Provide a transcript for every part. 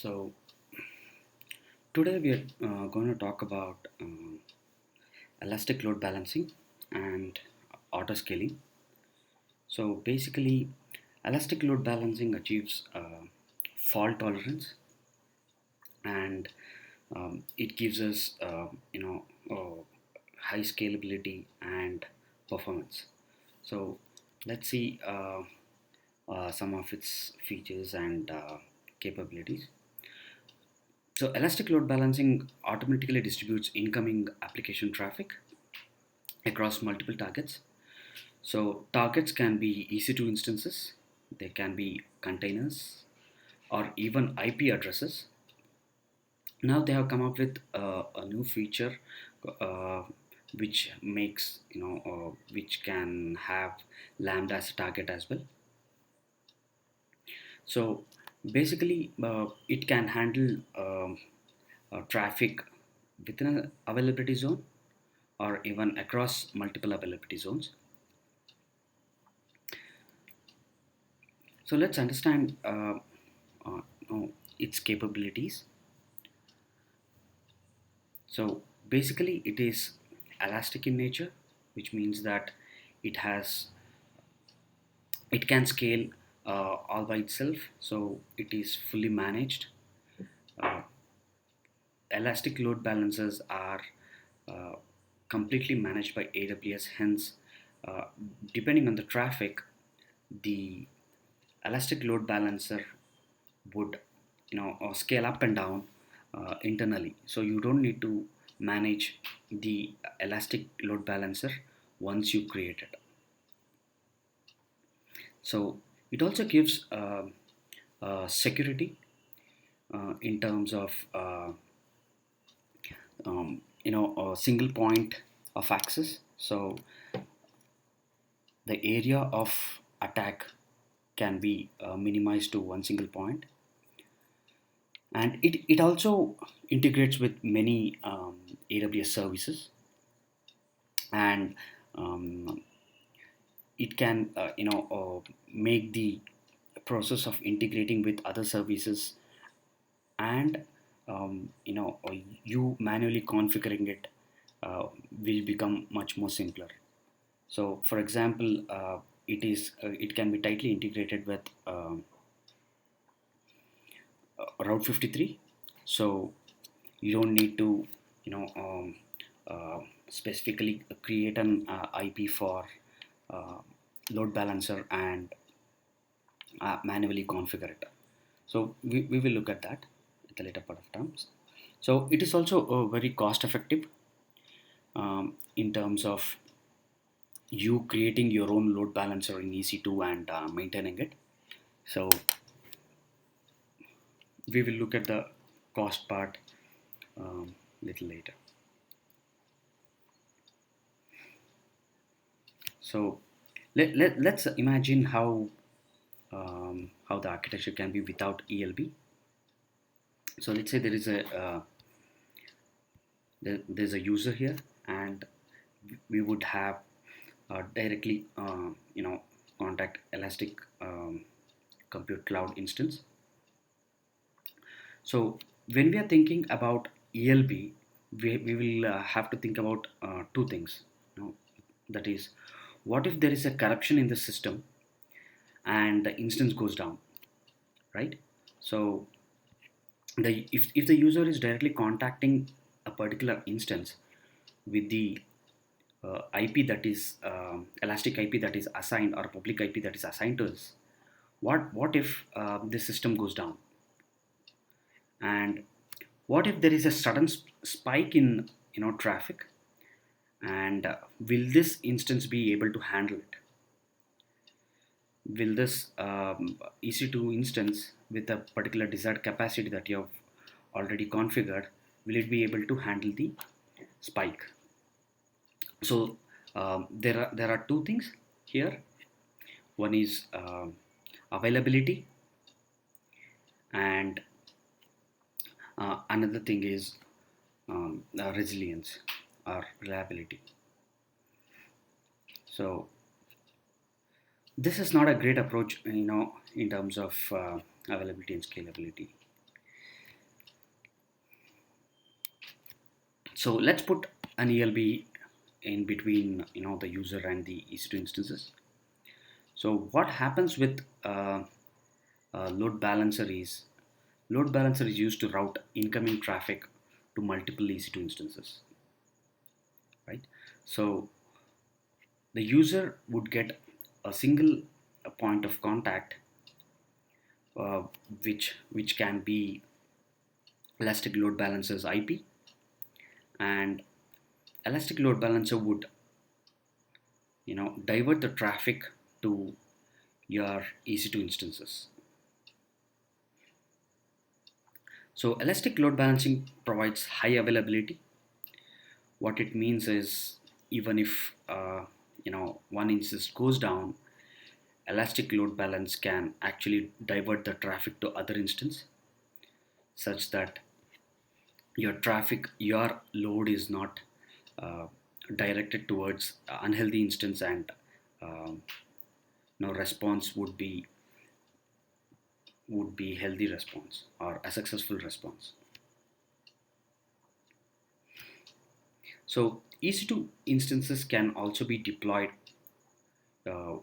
So today we are going to talk about elastic load balancing and autoscaling. So basically, elastic load balancing achieves fault tolerance, and it gives us high scalability and performance. So let's see some of its features and capabilities. So elastic load balancing automatically distributes incoming application traffic across multiple targets. So targets can be EC2 instances, they can be containers, or even IP addresses. Now they have come up with a new feature uh, which makes which can have lambda as a target as well. So basically, it can handle traffic within an availability zone or even across multiple availability zones. So let's understand uh, uh, its capabilities. So basically, it is elastic in nature, which means that it has it can scale all by itself. So it is fully managed. Uh, Elastic load balancers are uh, completely managed by AWS. Hence, uh, depending on the traffic, the elastic load balancer would scale up and down internally. So you don't need to manage the elastic load balancer once you create it. So it also gives security in terms of a single point of access. So the area of attack can be minimized to one single point, and it also integrates with many AWS services, and um, it can make the process of integrating with other services and you manually configuring it will become much more simpler. So for example, it can be tightly integrated with route 53. So you don't need to you know um, specifically create an IP for uh, load balancer and manually configure it. So we will look at that at the later part of terms. So it is also very cost effective in terms of you creating your own load balancer in EC2 and maintaining it. So we will look at the cost part little later. So let's imagine how the architecture can be without ELB. So let's say there's a user here, and we would have directly contact Elastic Compute Cloud instance. So when we are thinking about ELB, we will have to think about two things. That is, what if there is a corruption in the system and the instance goes down, right? So if the user is directly contacting a particular instance with the IP that is elastic IP that is assigned, or public IP that is assigned to us, what if the system goes down, and what if there is a sudden spike in traffic, and will this instance be able to handle it? Will this EC2 instance with a particular desired capacity that you have already configured, will it be able to handle the spike? So there are two things here. One is availability, and another thing is resilience or reliability. So this is not a great approach, in terms of availability and scalability. So let's put an ELB in between, the user and the EC2 instances. So what happens with load balancer is load balancer is used to route incoming traffic to multiple EC2 instances, right? So the user would get a single point of contact, uh, which can be elastic load balancer's IP, and elastic load balancer would divert the traffic to your EC2 instances. So elastic load balancing provides high availability. What it means is, even if one instance goes down, elastic load balance can actually divert the traffic to other instance, such that your load is not uh, directed towards unhealthy instance, and um, response would be healthy response or a successful response. So EC2 instances can also be deployed uh,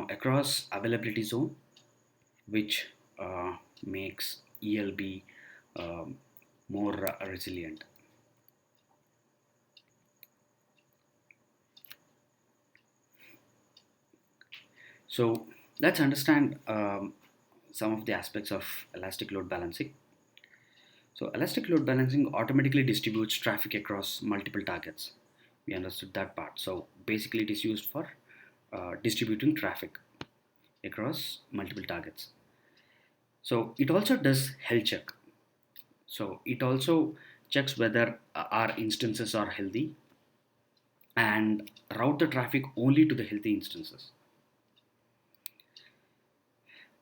across availability zone, which makes ELB um, more resilient. So let's understand some of the aspects of elastic load balancing. So elastic load balancing automatically distributes traffic across multiple targets. We understood that part. So basically it is used for distributing traffic across multiple targets. So it also does health check. So it also checks whether our instances are healthy and route the traffic only to the healthy instances.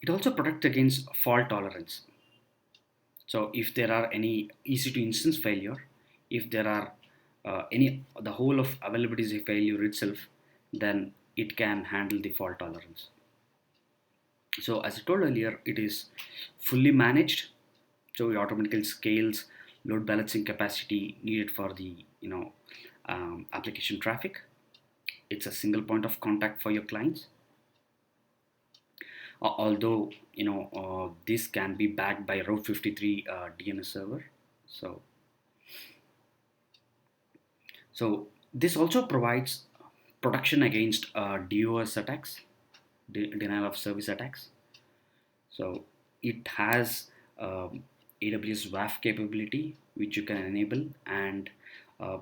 It also protects against fault tolerance. So if there are any EC2 instance failure, if there are any the whole of availability is a failure itself, then it can handle the fault tolerance. So as I told earlier, it is fully managed. So it automatically scales load balancing capacity needed for the application traffic. It's a single point of contact for your clients. Although this can be backed by Route 53 DNS server. So this also provides protection against DOS attacks, denial of service attacks. So it has AWS WAF capability, which you can enable, and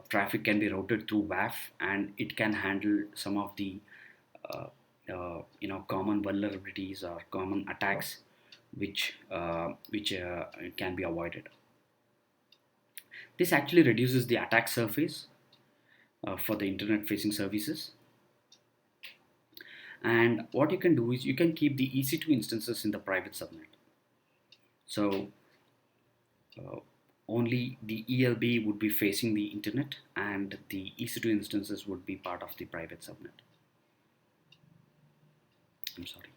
traffic can be routed through WAF, and it can handle some of the uh, common vulnerabilities or common attacks, which can be avoided. This actually reduces the attack surface for the internet facing services. And what you can do is you can keep the EC2 instances in the private subnet. So uh, only the ELB would be facing the internet, and the EC2 instances would be part of the private subnet. I'm sorry.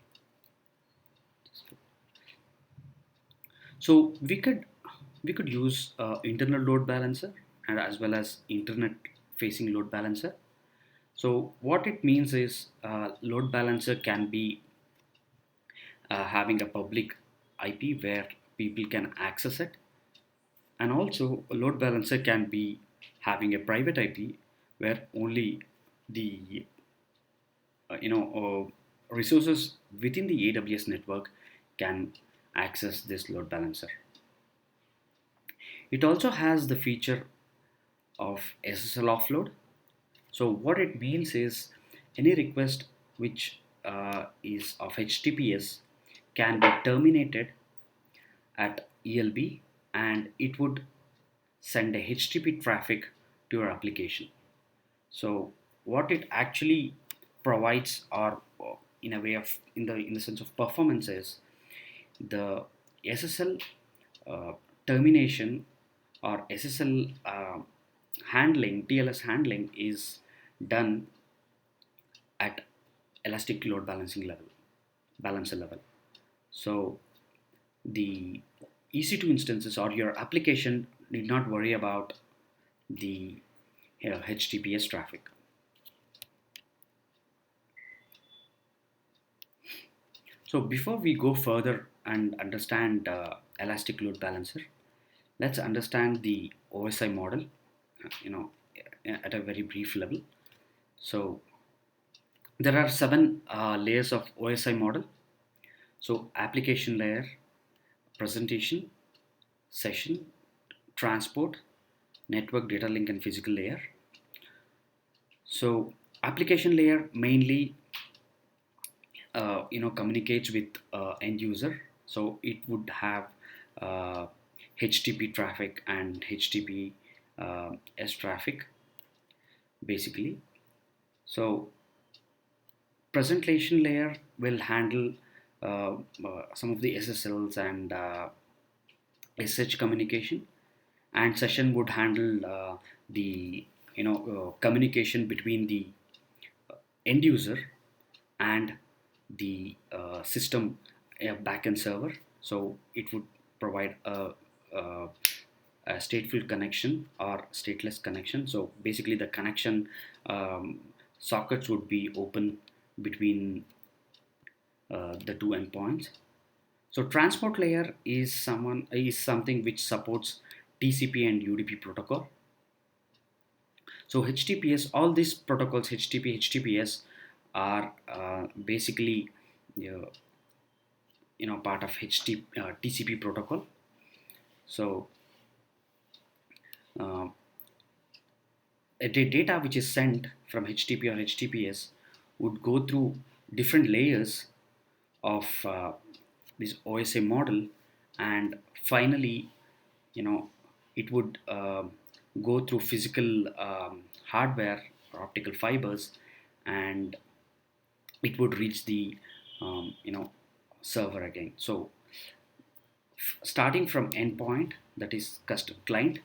So we could use internal load balancer and as well as internet facing load balancer. So what it means is load balancer can be having a public IP where people can access it, and also a load balancer can be having a private IP where only the resources within the AWS network can access this load balancer. It also has the feature of SSL offload. So what it means is any request which is of HTTPS can be terminated at ELB, and it would send a HTTP traffic to your application. So what it actually provides, or in a way of in the sense of performance, is the SSL uh, termination or SSL handling, TLS handling is done at elastic load balancing level, balancer level. So the EC2 instances or your application need not worry about the HTTPS traffic. So before we go further and understand elastic load balancer, let's understand the OSI model, you know, at a very brief level. So there are seven layers of OSI model. So application layer, presentation, session, transport, network, data link, and physical layer. So application layer mainly communicates with end user. So it would have uh, HTTP traffic and HTTP S traffic basically. So presentation layer will handle some of the SSLs and SH communication, and session would handle the communication between the end user and the system backend server. So it would provide a, a stateful connection or stateless connection. So basically, the connection sockets would be open between the two endpoints. So transport layer is something which supports TCP and UDP protocol. So HTTPS, all these protocols, HTTP, HTTPS, are basically uh, part of TCP protocol. So uh, the data which is sent from HTTP or HTTPS would go through different layers of this OSA model, and finally, you know, it would go through physical hardware or optical fibers, and it would reach the server again. So starting from endpoint, that is custom client,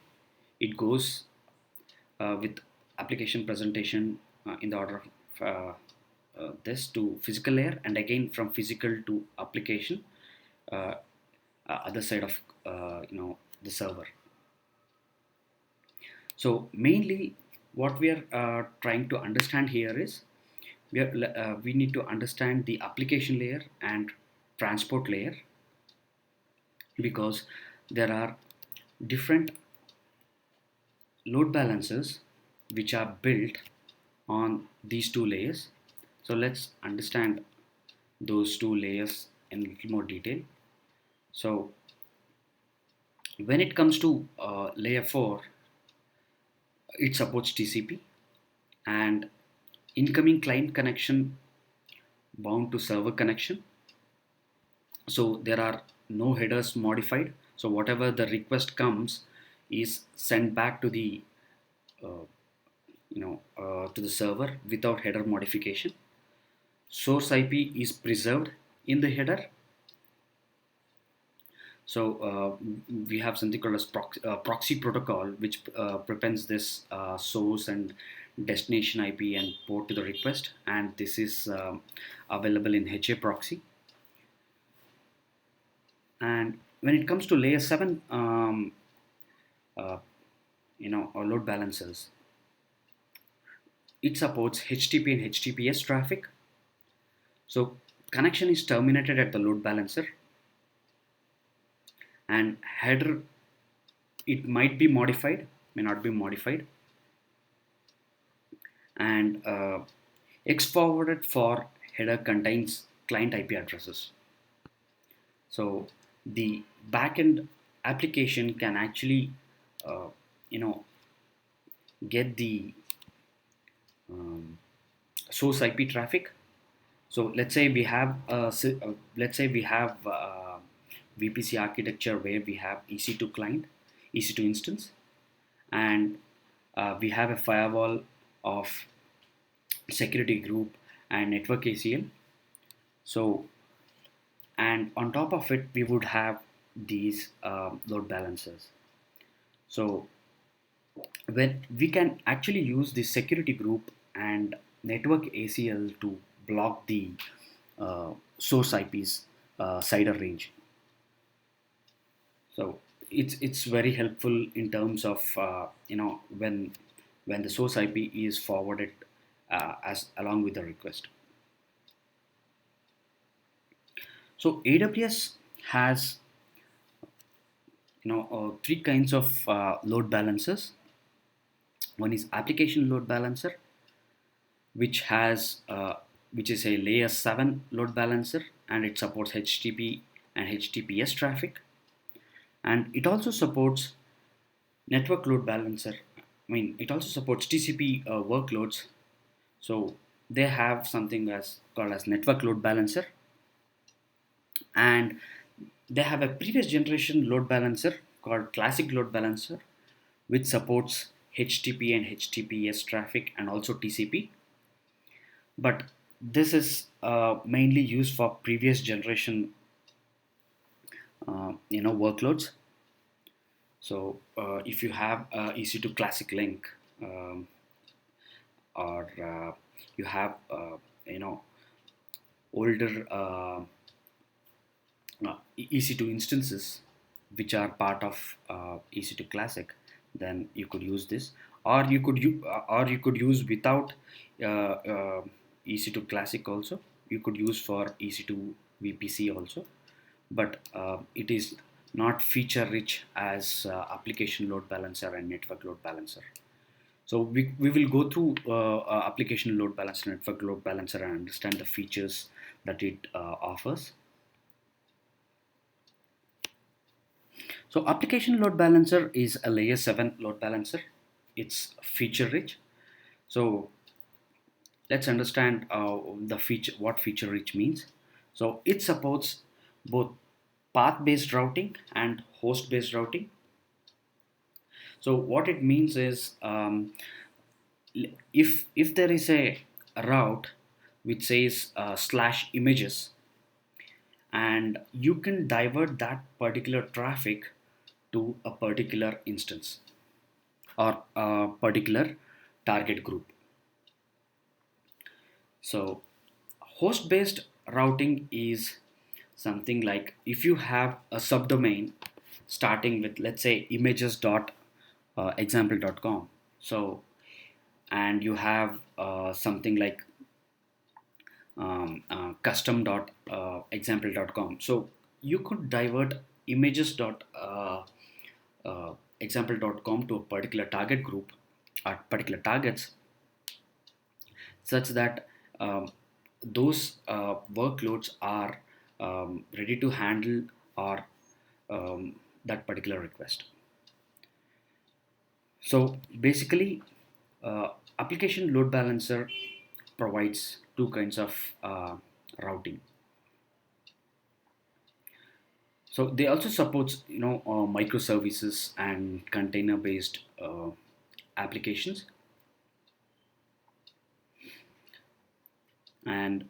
it goes with application presentation in the order of this to physical layer, and again from physical to application, uh, other side of the server. So mainly what we are trying to understand here is we need to understand the application layer and transport layer, because there are different load balancers which are built on these two layers. So let's understand those two layers in a little more detail. So when it comes to layer 4, it supports TCP and incoming client connection bound to server connection. So there are no headers modified. So whatever the request comes is sent back to the uh, to the server without header modification. Source IP is preserved in the header. So we have something called as proxy protocol, which prevents this source and destination IP and port to the request, and this is available in HA proxy. And when it comes to layer 7, uh, or load balancers, it supports HTTP and HTTPS traffic. So connection is terminated at the load balancer, and header, it might be modified, may not be modified, and X forwarded for header contains client IP addresses. So the backend application can actually uh, you know get the um, source IP traffic. So let's say we have VPC architecture where we have EC2 client, EC2 instance, and we have a firewall of security group and network ACL. So, and on top of it, we would have these load balancers. So when we can actually use the security group and network ACL to block the source IP's CIDR range. So it's very helpful in terms of when the source IP is forwarded as along with the request. So AWS has three kinds of load balancers. One is application load balancer, which has which is a layer 7 load balancer, and it supports HTTP and HTTPS traffic, and it also supports network load balancer. I mean, it also supports TCP workloads. So they have something as called as network load balancer, and they have a previous generation load balancer called classic load balancer, which supports HTTP and HTTPS traffic and also TCP. But this is mainly used for previous generation workloads. So if you have EC2 classic link, um, or you have you know older EC2 instances which are part of EC2 Classic, then you could use this, or you could use without EC2 Classic also. You could use for EC2 VPC also, but it is not feature rich as application load balancer and network load balancer. So we will go through application load balancer, network load balancer, and understand the features that it offers. So application load balancer is a layer 7 load balancer. It's feature rich. So let's understand the feature, what feature rich means. So it supports both path based routing and host based routing. So what it means is, if there is a route which says slash images, and you can divert that particular traffic to a particular instance or a particular target group. So host based routing is something like if you have a subdomain starting with, let's say, images.example.com. So and you have something like custom.example.com. So you could divert images.example.com to a particular target group or particular targets, such that those workloads are ready to handle or that particular request. So basically, application load balancer provides two kinds of routing. So they also supports microservices and container based applications, and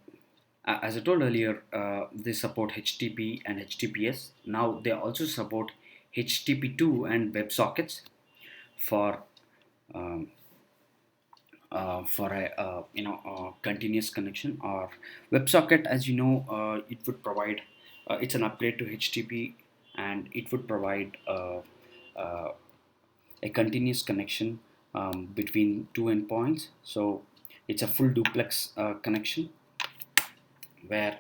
as I told earlier, they support HTTP and HTTPS. Now they also support HTTP2 and WebSockets for um, for a continuous connection. Or WebSocket, as you know, it would provide it's an upgrade to HTTP, and it would provide uh, a continuous connection between two endpoints. So it's a full duplex connection where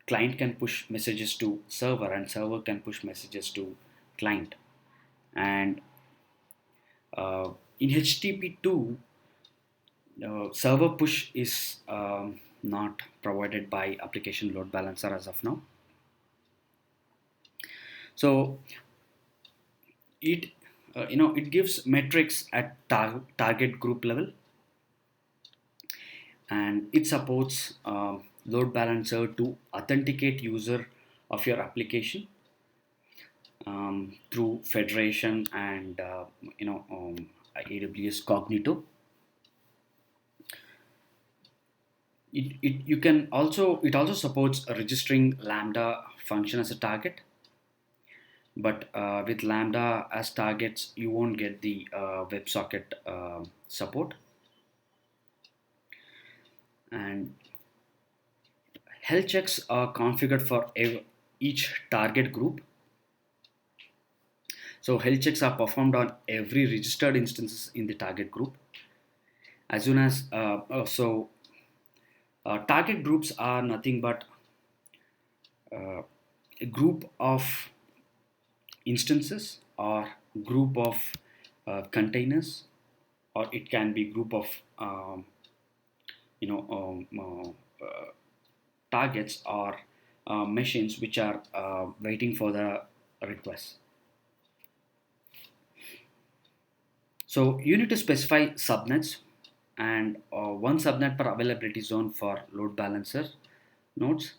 client can push messages to server and server can push messages to client. And in HTTP2, server push is not provided by application load balancer as of now. So it it gives metrics at target group level, and it supports load balancer to authenticate user of your application through federation and AWS Cognito. It also supports registering Lambda function as a target, but with Lambda as targets, you won't get the WebSocket support. And health checks are configured for each target group. So health checks are performed on every registered instances in the target group. As soon as target groups are nothing but uh, a group of instances or group of containers, or it can be group of you know targets or machines which are waiting for the request. So you need to specify subnets, and one subnet per availability zone for load balancer nodes,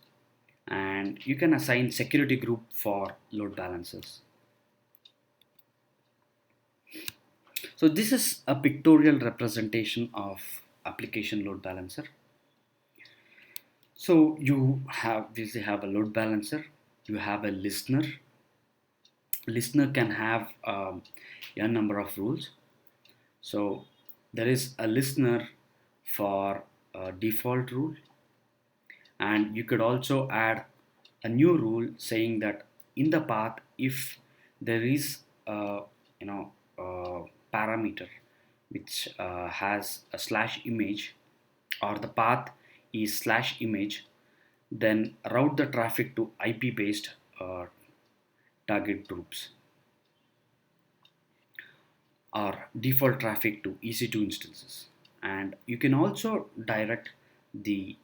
and you can assign security group for load balancers. So this is a pictorial representation of application load balancer. So you have a load balancer, you have a listener. Listener can have a number of rules. So there is a listener for a default rule, and you could also add a new rule saying that in the path, if there is a a parameter which has a slash image, or the path is slash image, then route the traffic to IP based target groups, or default traffic to EC2 instances. And you can also direct the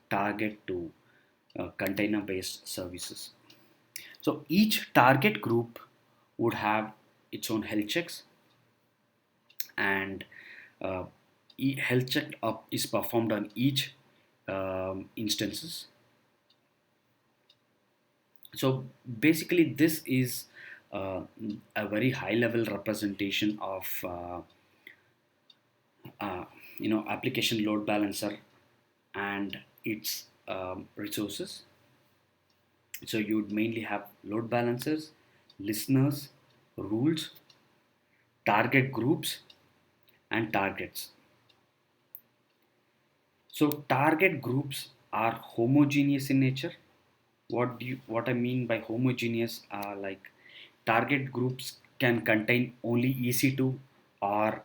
target to container based services. So each target group would have its own health checks, and uh, health check up is performed on each instances. So basically this is uh, a very high level representation of uh, application load balancer and its resources. So you'd mainly have load balancers, listeners, rules, target groups, and targets. So target groups are homogeneous in nature. What I mean by homogeneous are like target groups can contain only EC2, or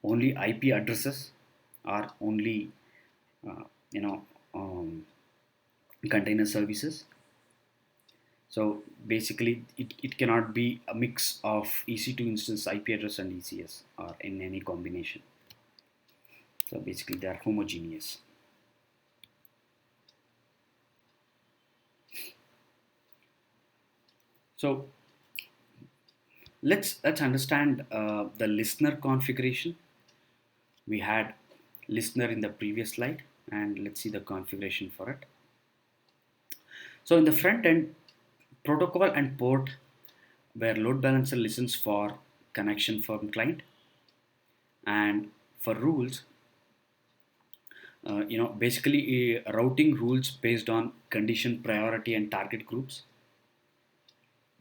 only IP addresses, or only uh, you know um, container services. So basically, it cannot be a mix of EC2 instance, IP address, and ECS, or in any combination. So basically, they are homogeneous. So let's understand the listener configuration. We had listener in the previous slide, and let's see the configuration for it. So in the front end, protocol and port, where load balancer listens for connection from client, and for rules, basically routing rules based on condition, priority, and target groups.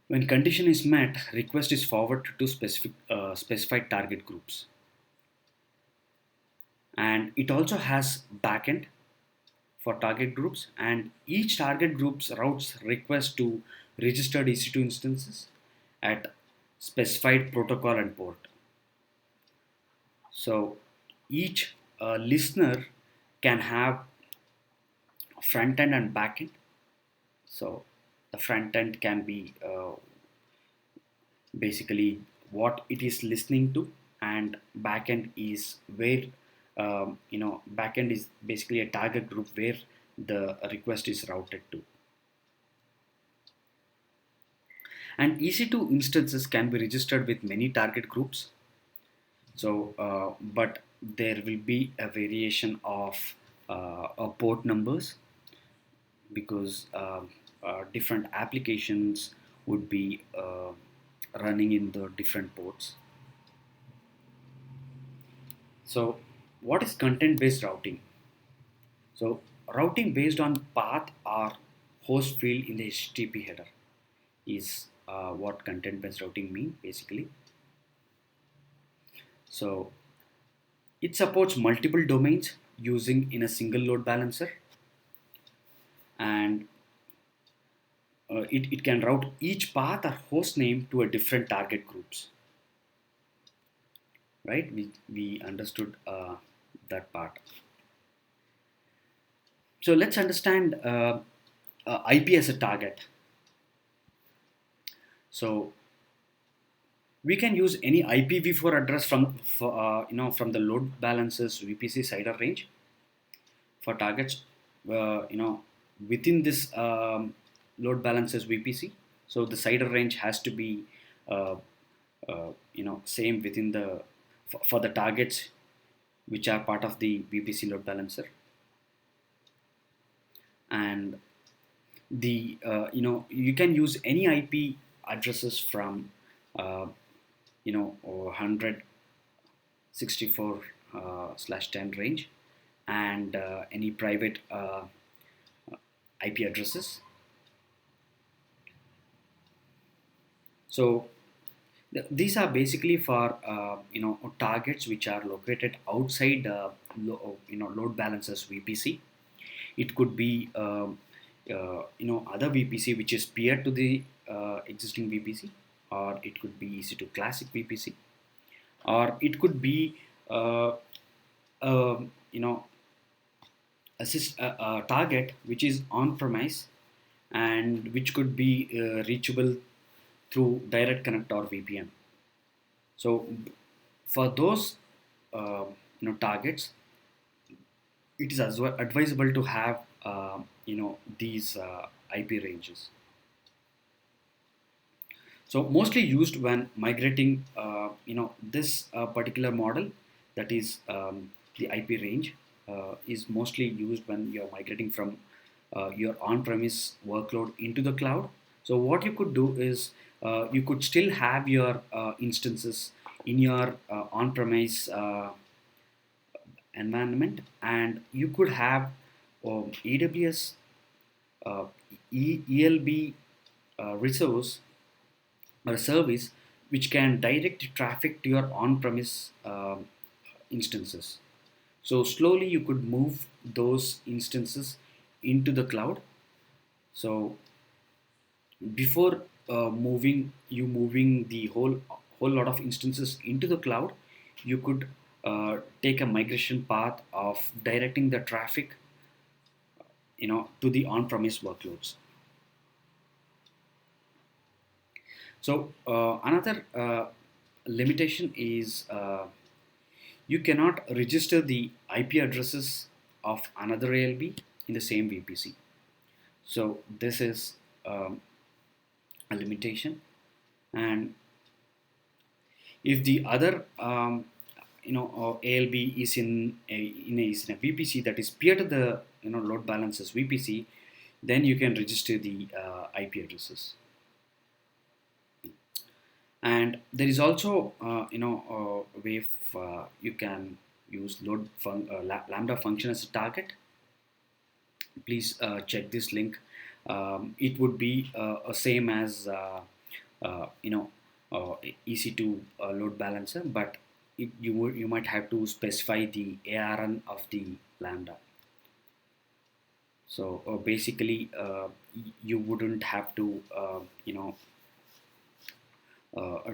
When condition is met, request is forwarded to specified target groups, and it also has backend for target groups, and each target groups routes request to registered EC2 instances at specified protocol and port. So each listener can have front end and back end. So the front end can be basically what it is listening to, and back end is where back end is basically a target group where the request is routed to. And EC2 instances can be registered with many target groups. So, but there will be a variation of port numbers, because different applications would be running in the different ports. So what is content based routing? So routing based on path or host field in the HTTP header is what content based routing mean basically. So it supports multiple domains using in a single load balancer, and it can route each path or host name to a different target groups, right? We understood that part. So let's understand IP as a target. So we can use any IPv4 address from the load balancers VPC CIDR range for targets, within this load balancers VPC. So the CIDR range has to be uh, same within the for the targets which are part of the VPC load balancer. And the you can use any IP addresses from uh, 164 slash 10 range, and any private IP addresses. So these are basically for targets which are located outside load balancers VPC. It could be other VPC which is peer to the existing VPC, or it could be EC2 classic VPC, or it could be uh, uh, you know a target which is on premise and which could be reachable through direct connect or VPN. So for those targets, it is as well advisable to have these IP ranges. So mostly used when migrating, this particular model, that is the IP range, is mostly used when you're migrating from your on-premise workload into the cloud. So what you could do is you could still have your instances in your on-premise environment, and you could have AWS ELB resource or a service which can direct traffic to your on-premise instances. So slowly you could move those instances into the cloud. So before moving the whole lot of instances into the cloud, you could take a migration path of directing the traffic to the on-premise workloads. So another limitation is you cannot register the IP addresses of another ALB in the same VPC. So this is a limitation. And if the other ALB is in a VPC that is peer to the load balancers VPC, then you can register the IP addresses. And there is also a way you can use lambda function as a target. Please check this link. It would be same as EC2 load balancer, but you might have to specify the ARN of the lambda. So basically, you wouldn't have to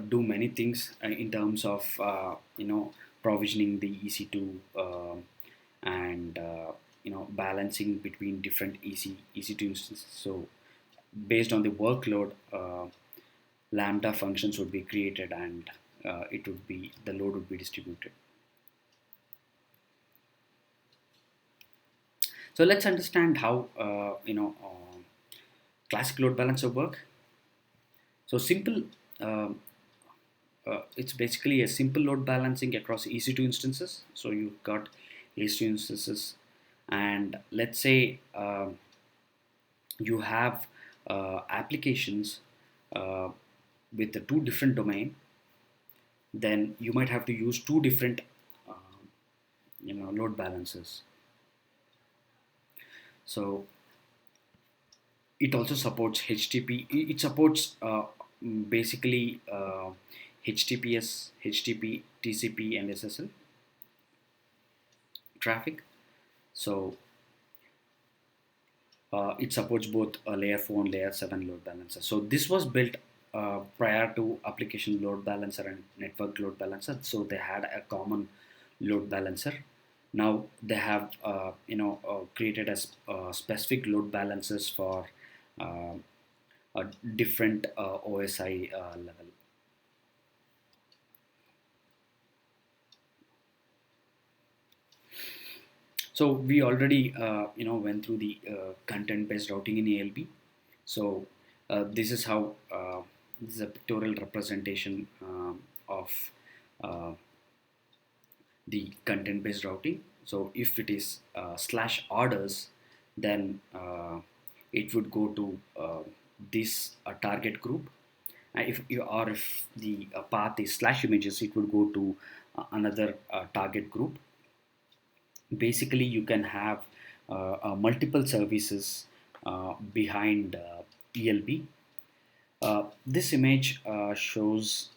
do many things in terms of provisioning the EC2 and balancing between different EC2 instances. So based on the workload, lambda functions would be created, and the load would be distributed. So let's understand how classic load balancer work. So simple. It's basically a simple load balancing across EC2 instances. So you've got EC2 instances, and let's say you have applications uh, with the two different domain. Then you might have to use two different load balancers. So it also supports HTTP. It supports basically HTTPS, HTTP, TCP, and SSL traffic. So It supports both layer 4 and layer 7 load balancer. So this was built prior to application load balancer and network load balancer. So they had a common load balancer. Now they have created as specific load balancers for uh, a different OSI level. So we already went through the content-based routing in ALB. So this is how this is a pictorial representation of uh, the content-based routing. So if it is slash orders, then it would go to this target group. If the path is slash images, it would go to another target group. Basically you can have multiple services behind ELB. This image shows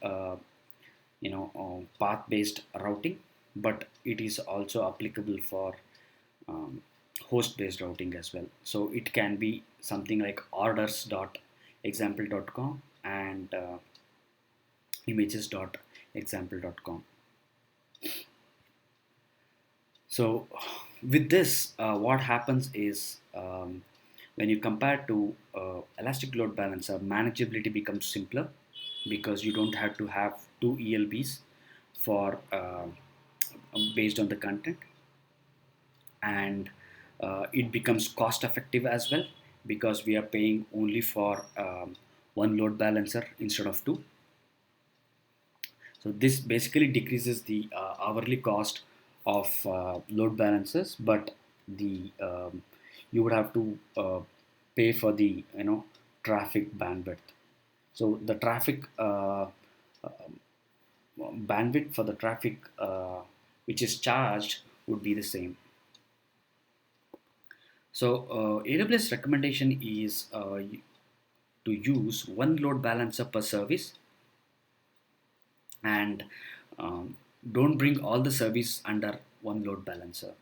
path-based routing, but it is also applicable for um, host-based routing as well. So it can be something like orders.example.com and images.example.com. So with this, what happens is when you compare to elastic load balancer, manageability becomes simpler because you don't have to have two ELBs for based on the content, and it becomes cost effective as well because we are paying only for one load balancer instead of two. So this basically decreases the hourly cost of load balancers, but the you would have to pay for the traffic bandwidth. So the traffic bandwidth for the traffic which is charged would be the same. So AWS recommendation is to use one load balancer per service, and um, don't bring all the service under one load balancer.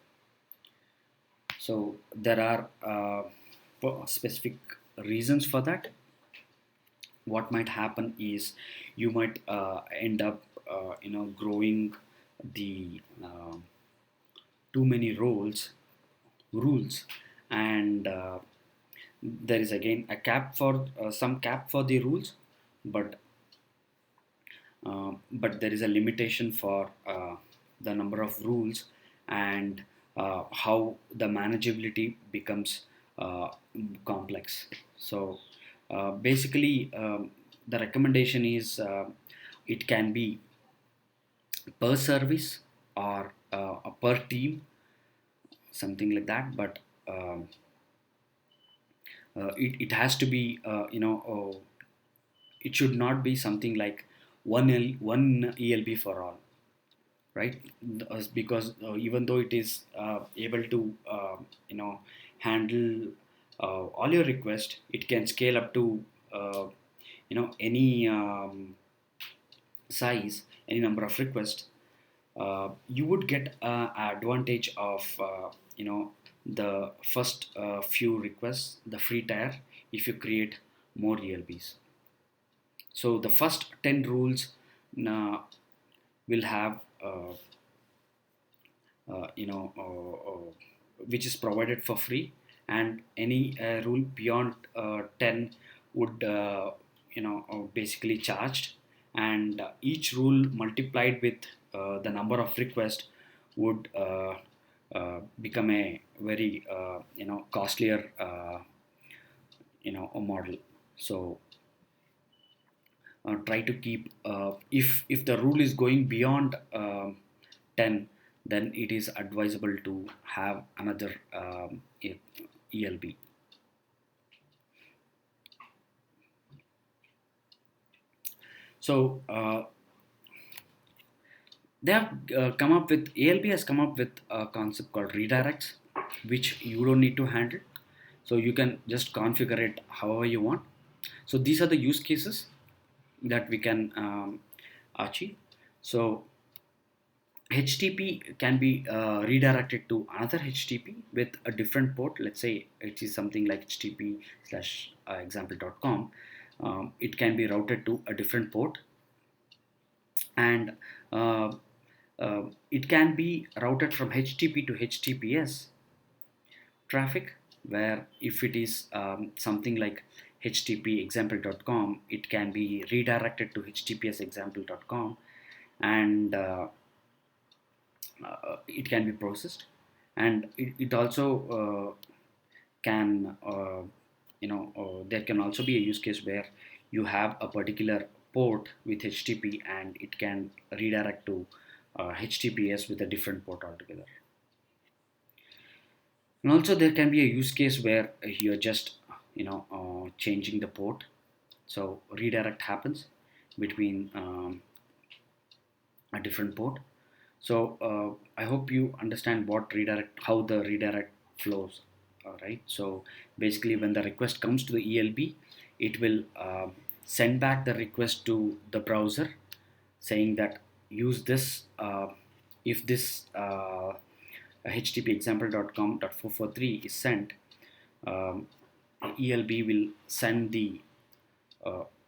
So there are specific reasons for that. What might happen is you might end up growing the too many rules, and there is again a cap for some cap for the rules, but but there is a limitation for the number of rules, and how the manageability becomes uh, complex. So basically, the recommendation is it can be per service or per team, something like that. But it has to be it should not be something like one ELB for all, right? Because even though it is able to handle all your requests, it can scale up to any size, any number of requests. You would get advantage of the first few requests, the free tier, if you create more ELBs. So the first 10 rules will have which is provided for free, and any rule beyond 10 would basically charged, and each rule multiplied with the number of requests would become a very costlier a model. So try to keep if the rule is going beyond 10, then it is advisable to have another ELB. So they have come up with ALB has come up with a concept called redirects, which you don't need to handle. So you can just configure it however you want. So these are the use cases that we can achieve. So HTTP can be redirected to another HTTP with a different port. Let's say it is something like HTTP slash example.com. It can be routed to a different port, and uh, it can be routed from HTTP to HTTPS traffic, where if it is something like HTTP example.com, it can be redirected to HTTPS example.com, and it can be processed. And it also can there can also be a use case where you have a particular port with HTTP and it can redirect to HTTPS with a different port altogether. And also there can be a use case where you're just changing the port, so redirect happens between a different port. So I hope you understand how the redirect flows. All right. So basically, when the request comes to the ELB, it will send back the request to the browser, saying that use this. If this HTTP example.com.443 is sent, um, ELB will send the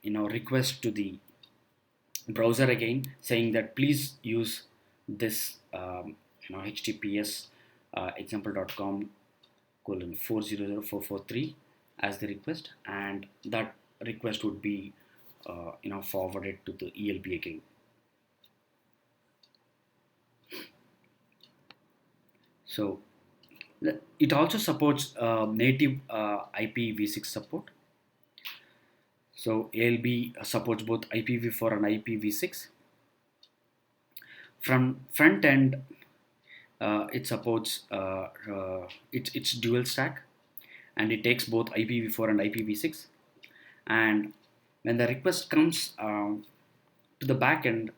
request to the browser again, saying that please use this HTTPS example.com colon 400443 as the request, and that request would be forwarded to the ELB again. So it also supports native IPv6 support. So ALB supports both IPv4 and IPv6. From front end, it supports it's dual stack, and it takes both IPv4 and IPv6. And when the request comes to the backend,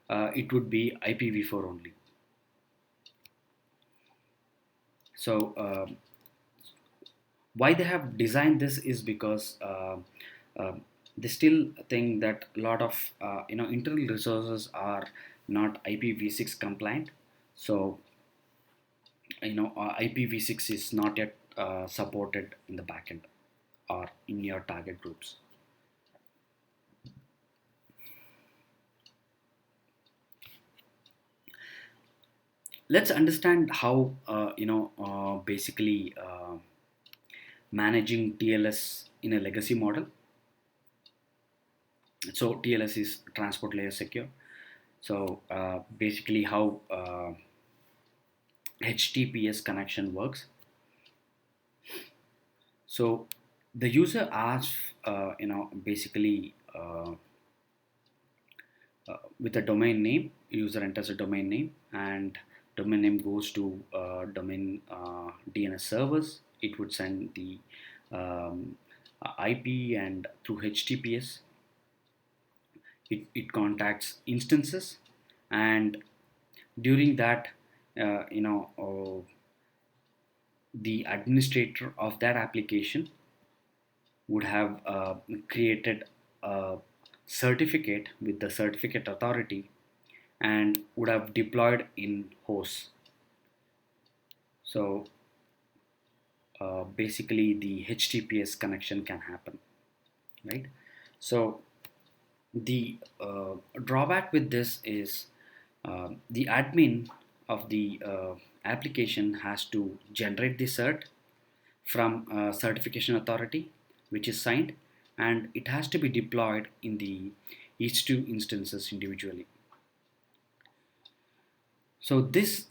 it would be IPv4 only. So why they have designed this is because uh, they still think that a lot of internal resources are not IPv6 compliant. So IPv6 is not yet supported in the backend or in your target groups. Let's understand how basically managing TLS in a legacy model. So TLS is transport layer secure. So basically how HTTPS connection works. So the user asks, basically with a domain name, user enters a domain name, and domain name goes to domain DNS servers. It would send the um, IP, and through HTTPS it contacts instances, and during that the administrator of that application would have created a certificate with the certificate authority and would have deployed in hosts. So basically the HTTPS connection can happen, right? So the drawback with this is the admin of the application has to generate the cert from a certification authority which is signed, and it has to be deployed in the each two instances individually. So this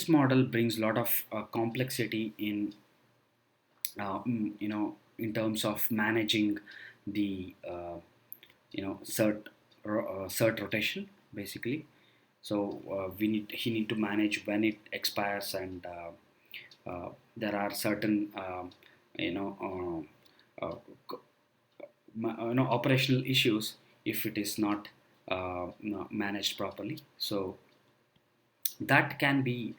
model brings a lot of complexity in in terms of managing the cert rotation basically. So he need to manage when it expires, and there are certain you know operational issues if it is not managed properly. So that can be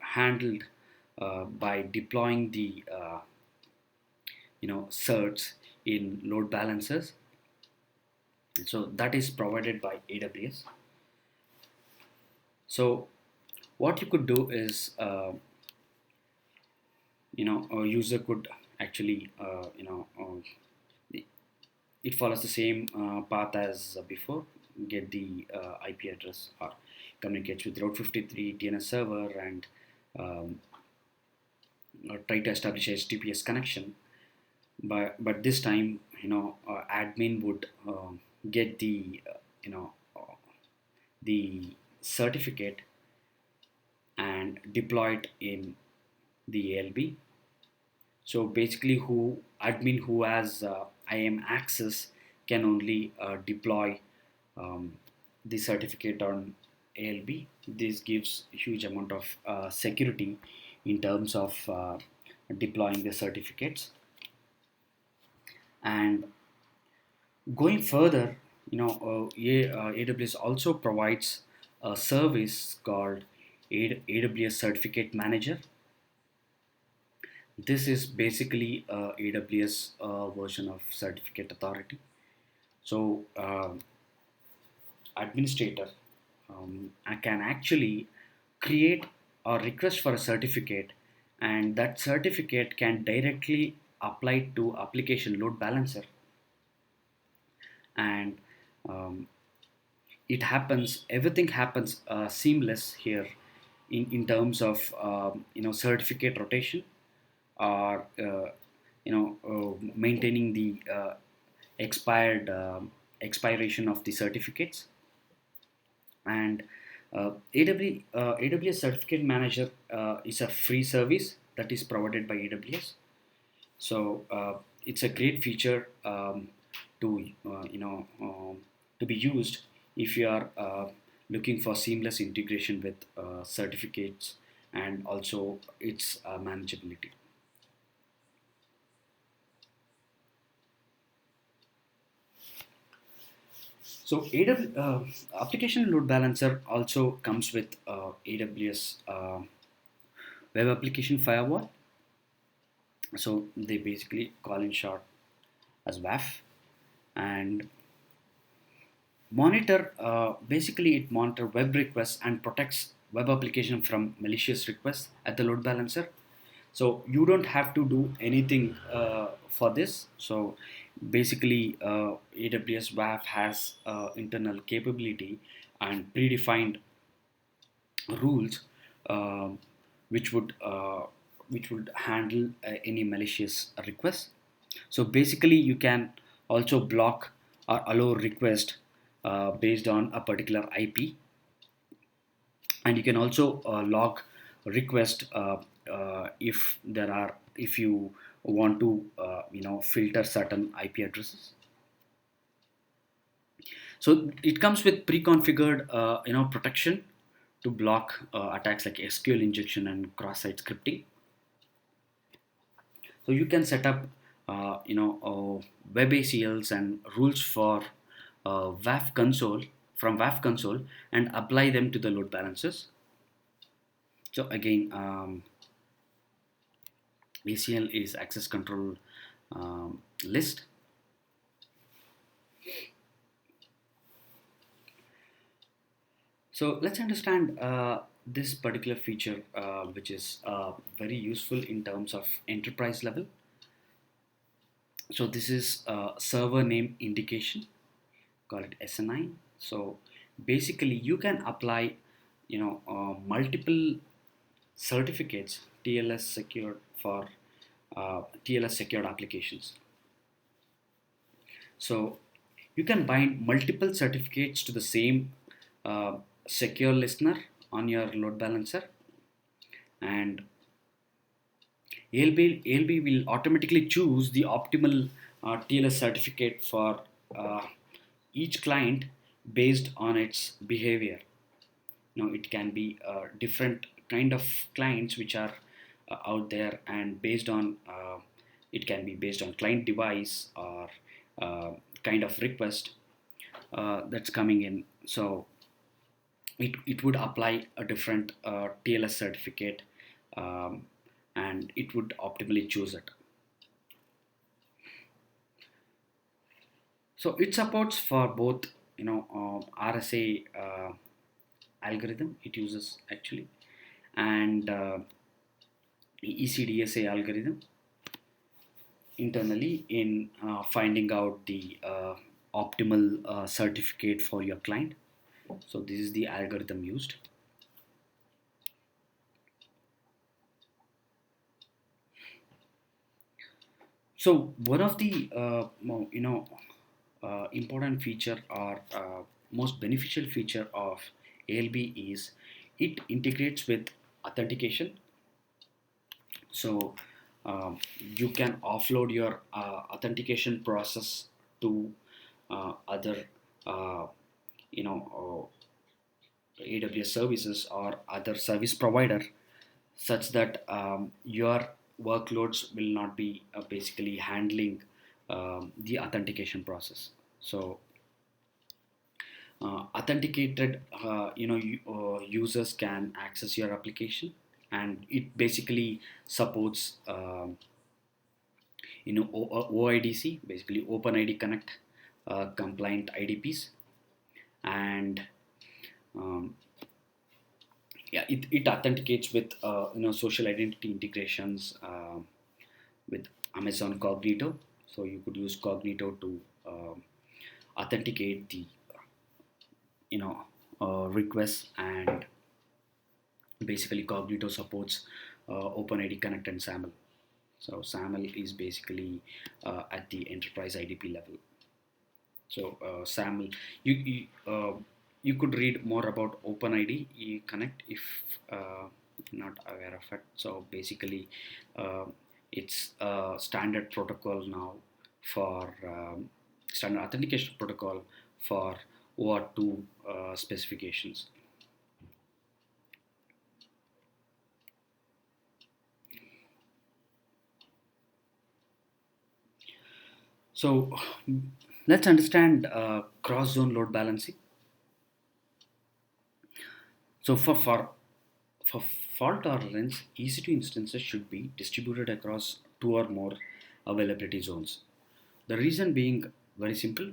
handled by deploying the certs in load balancers. So that is provided by AWS. So what you could do is, a user could actually, it follows the same path as before. Get the IP address or communicates with Route 53 DNS server, and um, try to establish a HTTPS connection. But this time, admin would get you know uh, the certificate and deploy it in the ALB. So basically, who admin who has IAM access can only deploy um, the certificate on ALB. This gives huge amount of security in terms of deploying the certificates. And going further, AWS also provides a service called AWS Certificate Manager. This is basically a AWS version of Certificate Authority. So administrator can actually create or request for a certificate, and that certificate can directly apply to application load balancer. And um, everything happens seamless here in terms of certificate rotation, or maintaining the expiration of the certificates. And AWS Certificate Manager is a free service that is provided by AWS. So it's a great feature to to be used if you are looking for seamless integration with certificates and also its manageability. So application load balancer also comes with AWS web application firewall. So they basically call in short as WAF. And monitor, basically it monitor web requests and protects web application from malicious requests at the load balancer. So you don't have to do anything for this. So basically AWS WAF has internal capability and predefined rules, um, which would handle any malicious requests. So basically, you can also block or allow request based on a particular IP, and you can also log request if you want to filter certain IP addresses. So it comes with pre-configured protection to block attacks like SQL injection and cross-site scripting. So you can set up web ACLs and rules for WAF console from WAF console and apply them to the load balancers. So again, ACL is access control list. So let's understand this particular feature, which is very useful in terms of enterprise level. So this is server name indication, call it SNI. So basically, you can apply, multiple certificates TLS secured for TLS secured applications. So you can bind multiple certificates to the same uh, secure listener on your load balancer, and ALB will automatically choose the optimal TLS certificate for uh, each client based on its behavior. It can be different kind of clients which are out there, and based on it can be based on client device or kind of request that's coming in. So it would apply a different TLS certificate, um, and it would optimally choose it. So it supports for both RSA algorithm it uses actually, and ECDSA algorithm internally in finding out the optimal certificate for your client. So this is the algorithm used. So one of the important feature or most beneficial feature of ALB is it integrates with authentication. So you can offload your authentication process to other uh, you know AWS services or other service provider, such that your workloads will not be basically handling the authentication process. So authenticated users can access your application, and it basically supports OIDC, basically OpenID Connect compliant IDPs, and um, yeah, it authenticates with social identity integrations with Amazon Cognito. So you could use Cognito to authenticate the requests, and basically Cognito supports OpenID Connect and SAML. So SAML is basically at the enterprise IDP level. So SAML, you could read more about OpenID Connect if you're not aware of it. So basically, uh, it's a standard protocol now for standard authentication protocol for OAuth2 specifications. So let's understand cross-zone load balancing. So for fault tolerance, EC2 instances should be distributed across two or more availability zones. The reason being very simple.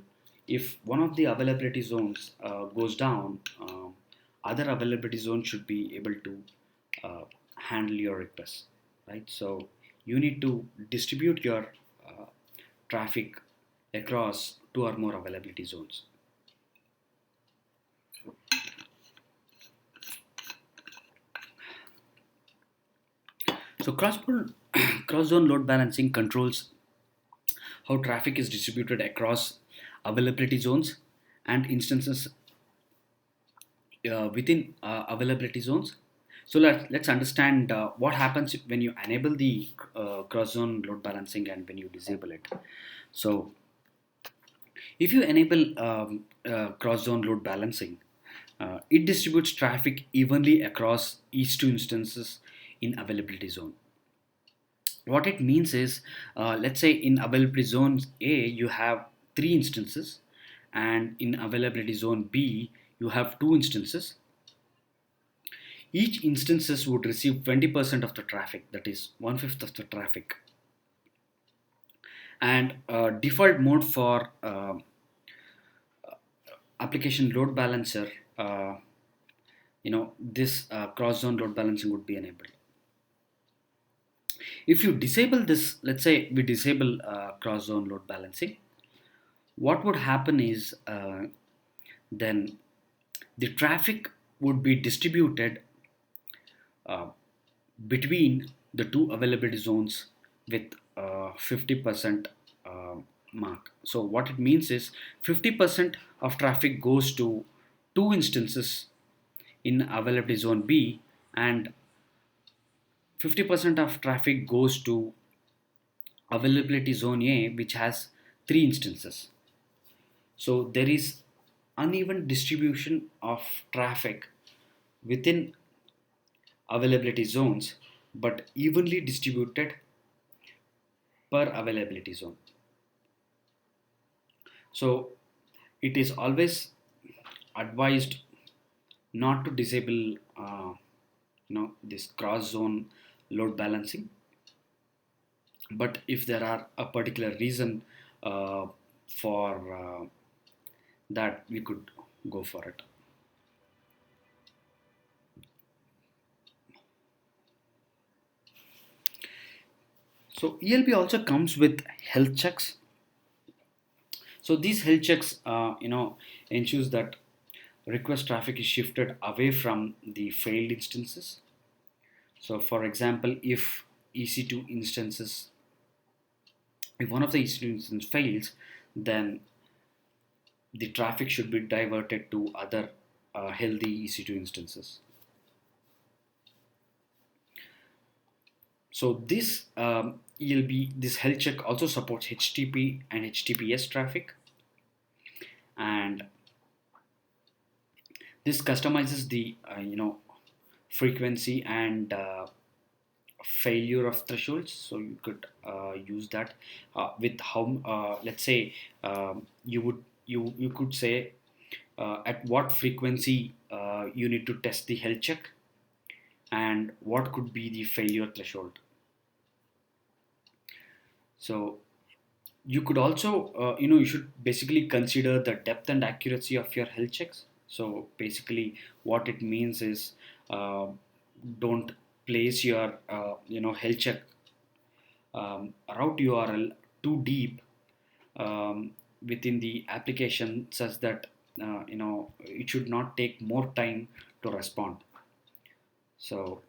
If one of the availability zones goes down, other availability zones should be able to handle your requests, right? So you need to distribute your uh, traffic across two or more availability zones. So cross zone load balancing controls how traffic is distributed across availability zones and instances within availability zones. So let's understand what happens when you enable the cross zone load balancing and when you disable it. So if you enable cross zone load balancing, it distributes traffic evenly across each two instances in availability zone. What it means is, let's say in availability zone A you have three instances, and in availability zone B you have two instances. Each instances would receive 20% of the traffic, that is one fifth of the traffic. And default mode for application load balancer, this cross zone load balancing would be enabled. If you disable this, let's say we disable cross zone load balancing, what would happen is, then the traffic would be distributed uh, between the two availability zones with 50% mark. So what it means is 50% of traffic goes to two instances in availability zone B, and 50% of traffic goes to availability zone A, which has three instances. So there is uneven distribution of traffic within availability zones, but evenly distributed per availability zone. So it is always advised not to disable this cross zone load balancing, but if there are a particular reason for that, we could go for it. So ELB also comes with health checks. So these health checks, ensures that request traffic is shifted away from the failed instances. So for example, EC2 instances, if one of the EC2 instances fails, then the traffic should be diverted to other healthy EC2 instances. So this this health check also supports HTTP and HTTPS traffic, and this customizes the frequency and failure of thresholds. So you could use that with how let's say you could say at what frequency you need to test the health check and what could be the failure threshold. So you could also you should basically consider the depth and accuracy of your health checks. So basically what it means is uh, don't place your health check route URL too deep within the application, such that it should not take more time to respond. So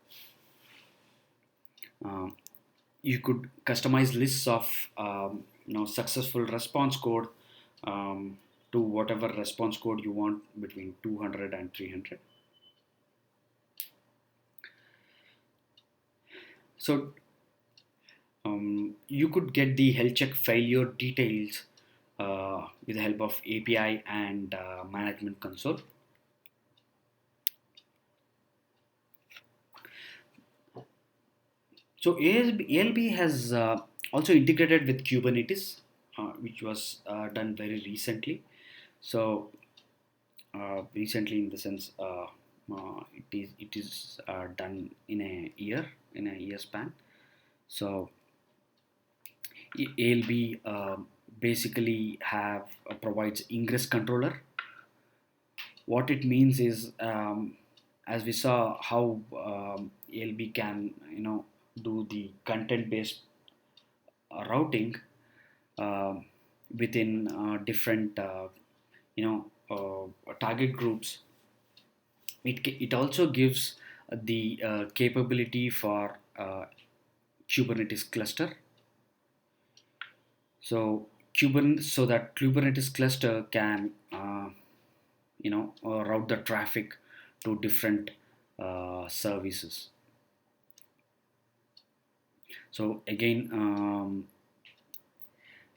um, you could customize lists of successful response code to whatever response code you want between 200 and 300. So you could get the health check failure details with the help of API and management console. So ALB has also integrated with Kubernetes, which was done very recently. So recently, in the sense, it is done in a year span. So ALB basically have provides ingress controller. What it means is, as we saw how ALB can do the content based routing um within different target groups. It also gives the capability for Kubernetes cluster. So so that Kubernetes cluster can route the traffic to different services. So again,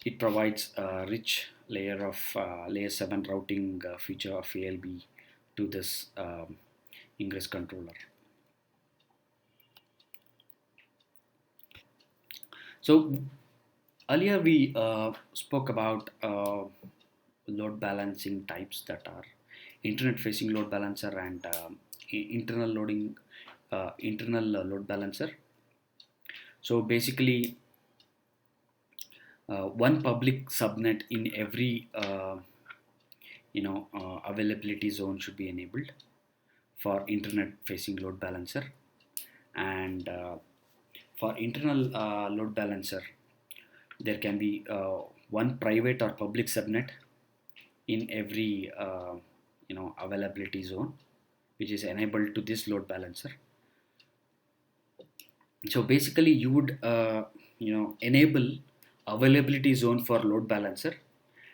it provides a rich layer of layer 7 routing feature of ALB to this ingress controller. So earlier we spoke about load balancing types, that are internet facing load balancer and internal load balancer. So basically, one public subnet in every availability zone should be enabled for internet facing load balancer, and for internal load balancer there can be one private or public subnet in every availability zone, which is enabled to this load balancer. So basically you would enable availability zone for load balancer,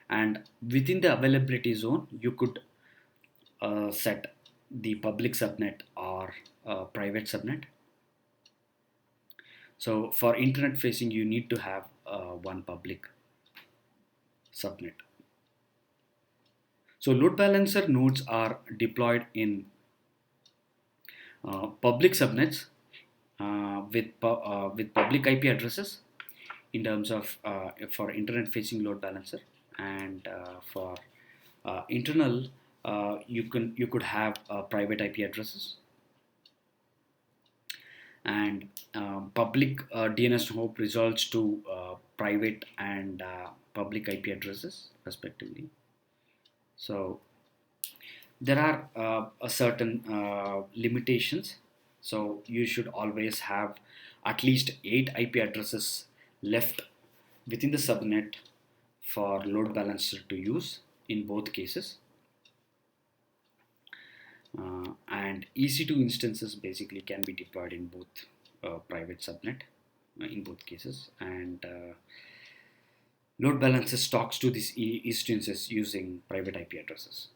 and within the availability zone you could set the public subnet or private subnet. So for internet facing you need to have one public subnet. So load balancer nodes are deployed in public subnets with public IP addresses in terms of for internet facing load balancer, and for internal you could have private IP addresses, and public DNS hop resolves to private and public IP addresses respectively. So there are a certain limitations. So you should always have at least 8 IP addresses left within the subnet for load balancer to use in both cases. And EC2 instances basically can be deployed in both private subnet in both cases, and load balancers talks to these instances using private IP addresses.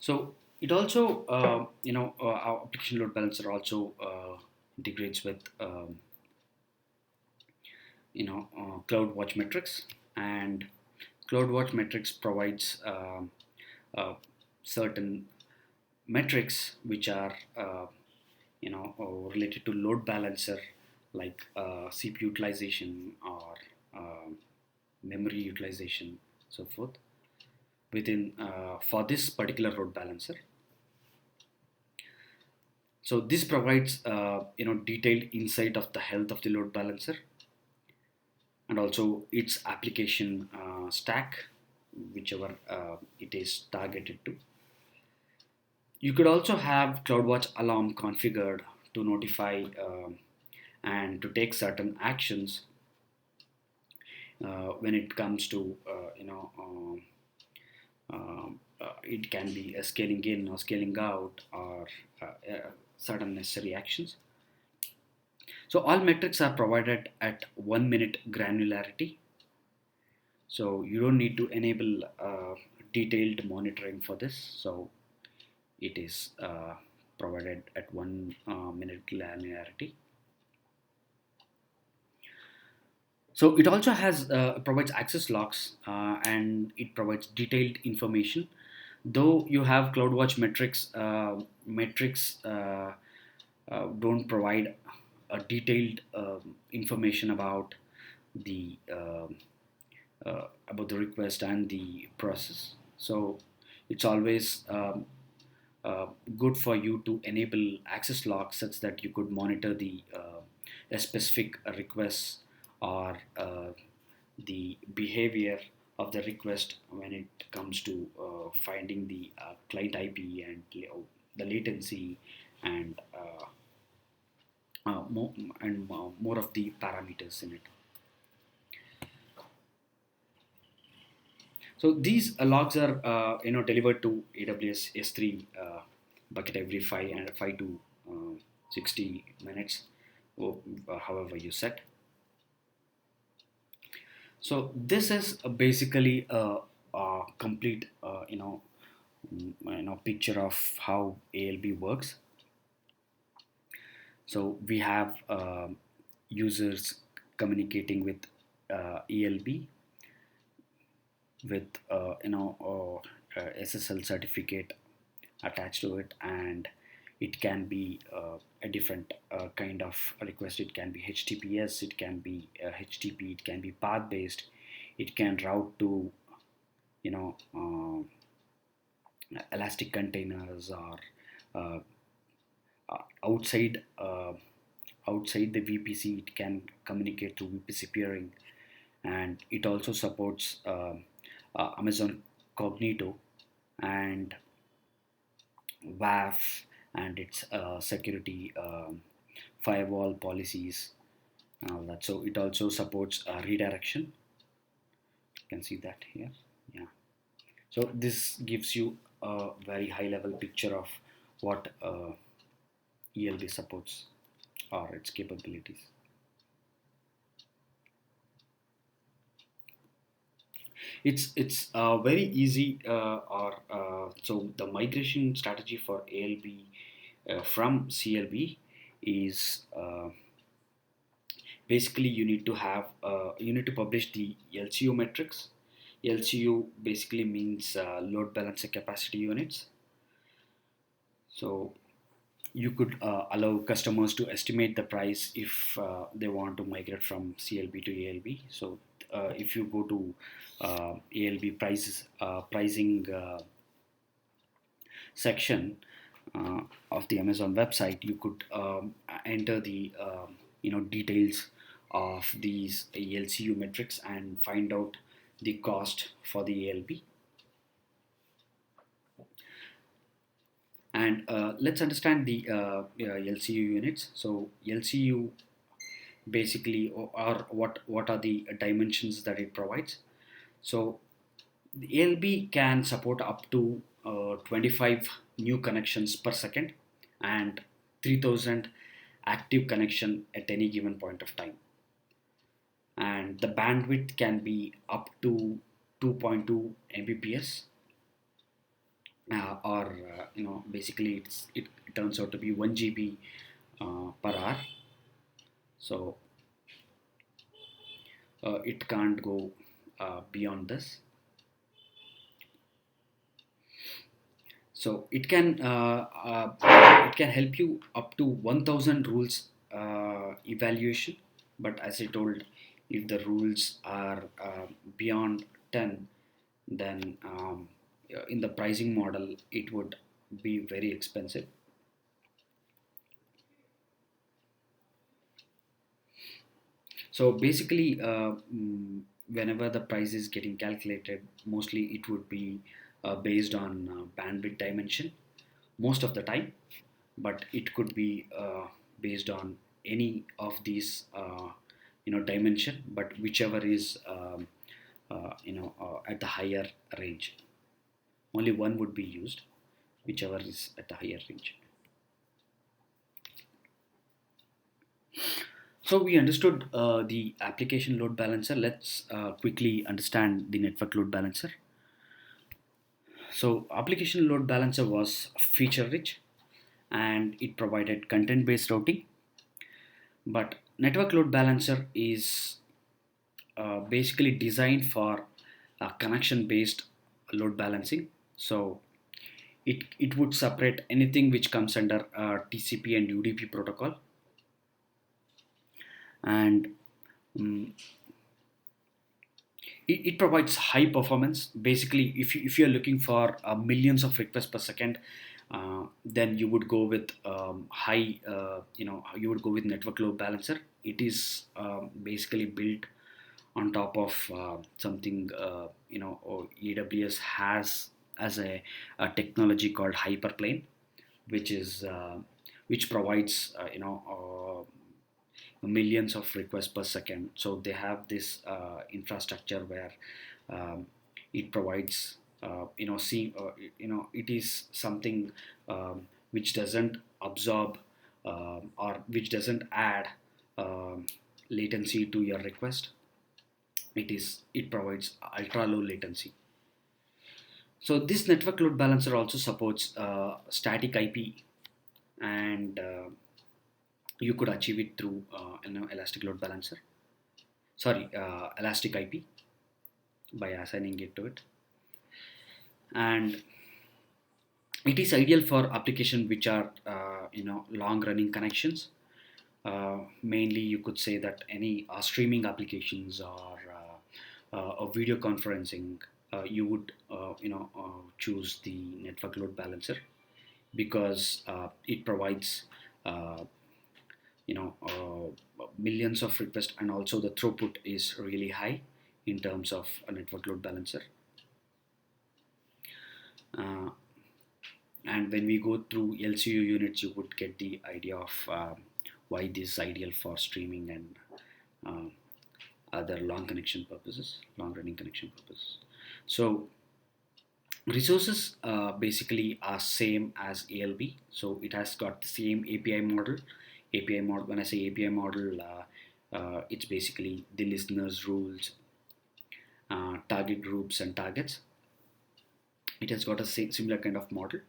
So it also, our application load balancer also integrates with, CloudWatch metrics, and CloudWatch metrics provides certain metrics which are, related to load balancer, like CPU utilization or memory utilization, so forth, within for this particular load balancer. So this provides, detailed insight of the health of the load balancer, and also its application stack, whichever it is targeted to. You could also have CloudWatch alarm configured to notify and to take certain actions when it comes to, it can be a scaling in or scaling out, or certain necessary actions. So all metrics are provided at 1 minute granularity. So you don't need to enable detailed monitoring for this. So it is provided at 1 minute granularity. So it also has provides access logs, and it provides detailed information. Though you have CloudWatch metrics, don't provide a detailed information the about the request and the process. So it's always good for you to enable access logs such that you could monitor the a specific requests, or the behavior of the request when it comes to finding the client IP and the latency, and more, more of the parameters in it. So these logs are, delivered to AWS S3 bucket every 5 to 60 minutes, or however you set. So this is basically a complete, picture of how ALB works. So we have users communicating with ELB with, SSL certificate attached to it, and it can be a different kind of request. It can be HTTPS, it can be HTTP, it can be path based, it can route to, you know elastic containers, or uh, outside outside the VPC. It can communicate through VPC peering, and it also supports Amazon Cognito and WAF, and its security firewall policies and all that. So it also supports redirection. You can see that here. Yeah. So this gives you a very high level picture of what ELB supports, or its capabilities. It's very easy, or so the migration strategy for ALB from CLB is, basically you need to publish the LCU metrics. LCU basically means load balancer capacity units. So you could allow customers to estimate the price if they want to migrate from CLB to ALB. So if you go to ALB prices pricing section of the Amazon website, you could enter the details of these LCU metrics and find out the cost for the ALB. And let's understand the LCU units. So LCU basically, or what are the dimensions that it provides. So the ALB can support up to 25 new connections per second and 3000 active connection at any given point of time, and the bandwidth can be up to 2.2 mbps, or basically it turns out to be 1 GB per hour. So it can't go beyond this. So it can help you up to 1000 rules evaluation. But as I told, if the rules are beyond 10, then in the pricing model it would be very expensive. So basically, whenever the price is getting calculated, mostly it would be based on bandwidth dimension most of the time, but it could be based on any of these dimension, but whichever is at the higher range. Only one would be used, whichever is at the higher range. So we understood the application load balancer. Let's quickly understand the network load balancer. So application load balancer was feature rich and it provided content based routing, but network load balancer is basically designed for connection based load balancing. So it would separate anything which comes under TCP and UDP protocol, and mm, it provides high performance. Basically, if you're looking for millions of requests per second, then you would go with high you would go with network load balancer. It is basically built on top of something or AWS has as a technology called hyperplane, which is which provides millions of requests per second. So they have this infrastructure where um, it provides it is something which doesn't absorb or which doesn't add um, latency to your request. It provides ultra low latency. So this network load balancer also supports static IP, and you could achieve it through elastic load balancer. Sorry, elastic IP, by assigning it to it. And it is ideal for application which are long running connections. Mainly, you could say that any streaming applications or video conferencing, you would choose the network load balancer because it provides uh, millions of requests, and also the throughput is really high in terms of a network load balancer. Uh, and when we go through LCU units, you would get the idea of why this is ideal for streaming and uh, other long running connection purposes. So resources basically are same as ALB, so it has got the same API model. API model. When I say API model, it's basically the listeners, rules, target groups, and targets. It has got a similar kind of model,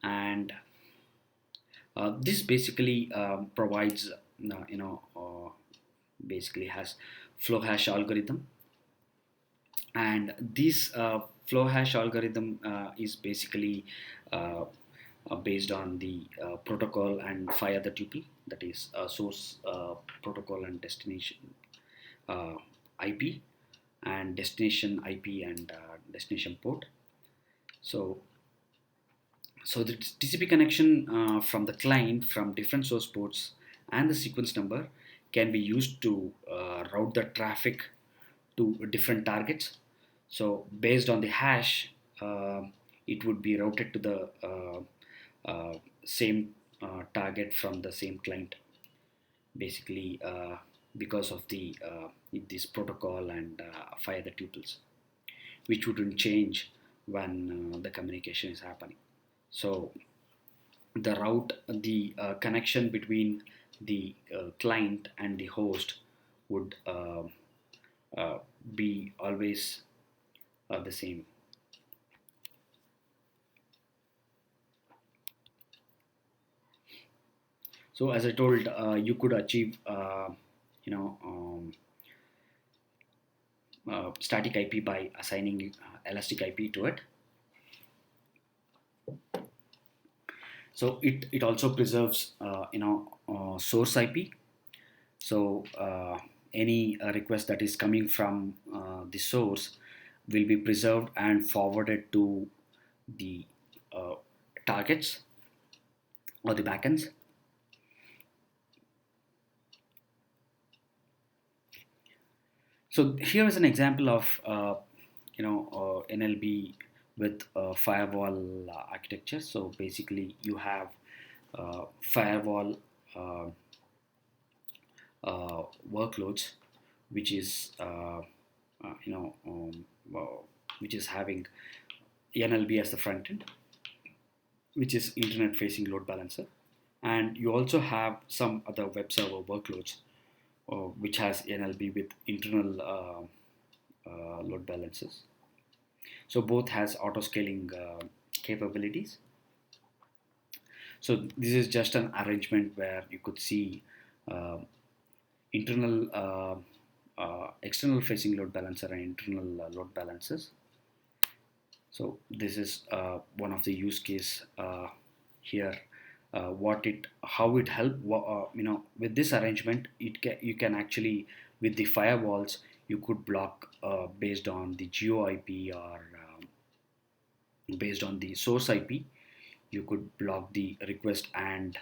and this basically provides basically has flow hash algorithm, and this flow hash algorithm is basically uh, based on the protocol and five other tuple, that is source protocol and destination uh, IP, and destination IP, and destination port. So the TCP connection from the client from different source ports and the sequence number can be used to route the traffic to different targets. So based on the hash, it would be routed to the uh, same target from the same client, basically because of the this protocol and fire the tuples, which wouldn't change when the communication is happening. So the route, the connection between the client and the host would uh, be always the same. So as I told, you could achieve, you know, static IP by assigning elastic IP to it. So it also preserves, source IP. So any request that is coming from the source will be preserved and forwarded to the uh, targets or the backends. So here is an example of NLB with firewall architecture. So basically, you have firewall uh, workloads, which is uh, you know um, uh, which is having NLB as the front end, which is internet facing load balancer, and you also have some other web server workloads which has NLB with internal load balancers. So both has auto scaling capabilities. So this is just an arrangement where you could see uh, internal external facing load balancer and internal load balancers. So this is one of the use case here. What it how it help with this arrangement, you can actually, with the firewalls, you could block based on the geo IP or based on the source IP. You could block the request, and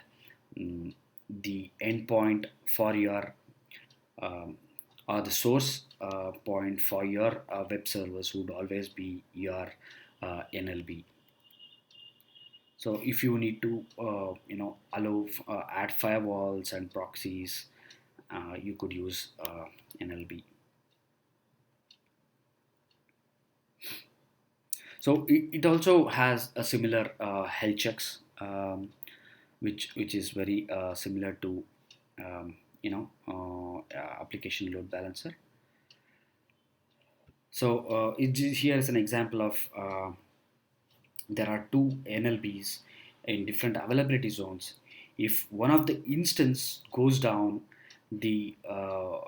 mm, the endpoint for your um, or the source point for your web servers would always be your NLB. So if you need to allow add firewalls and proxies, you could use NLB. So it also has a similar health checks, which is very similar to application load balancer. So here is an example of there are two NLBs in different availability zones. If one of the instance goes down, the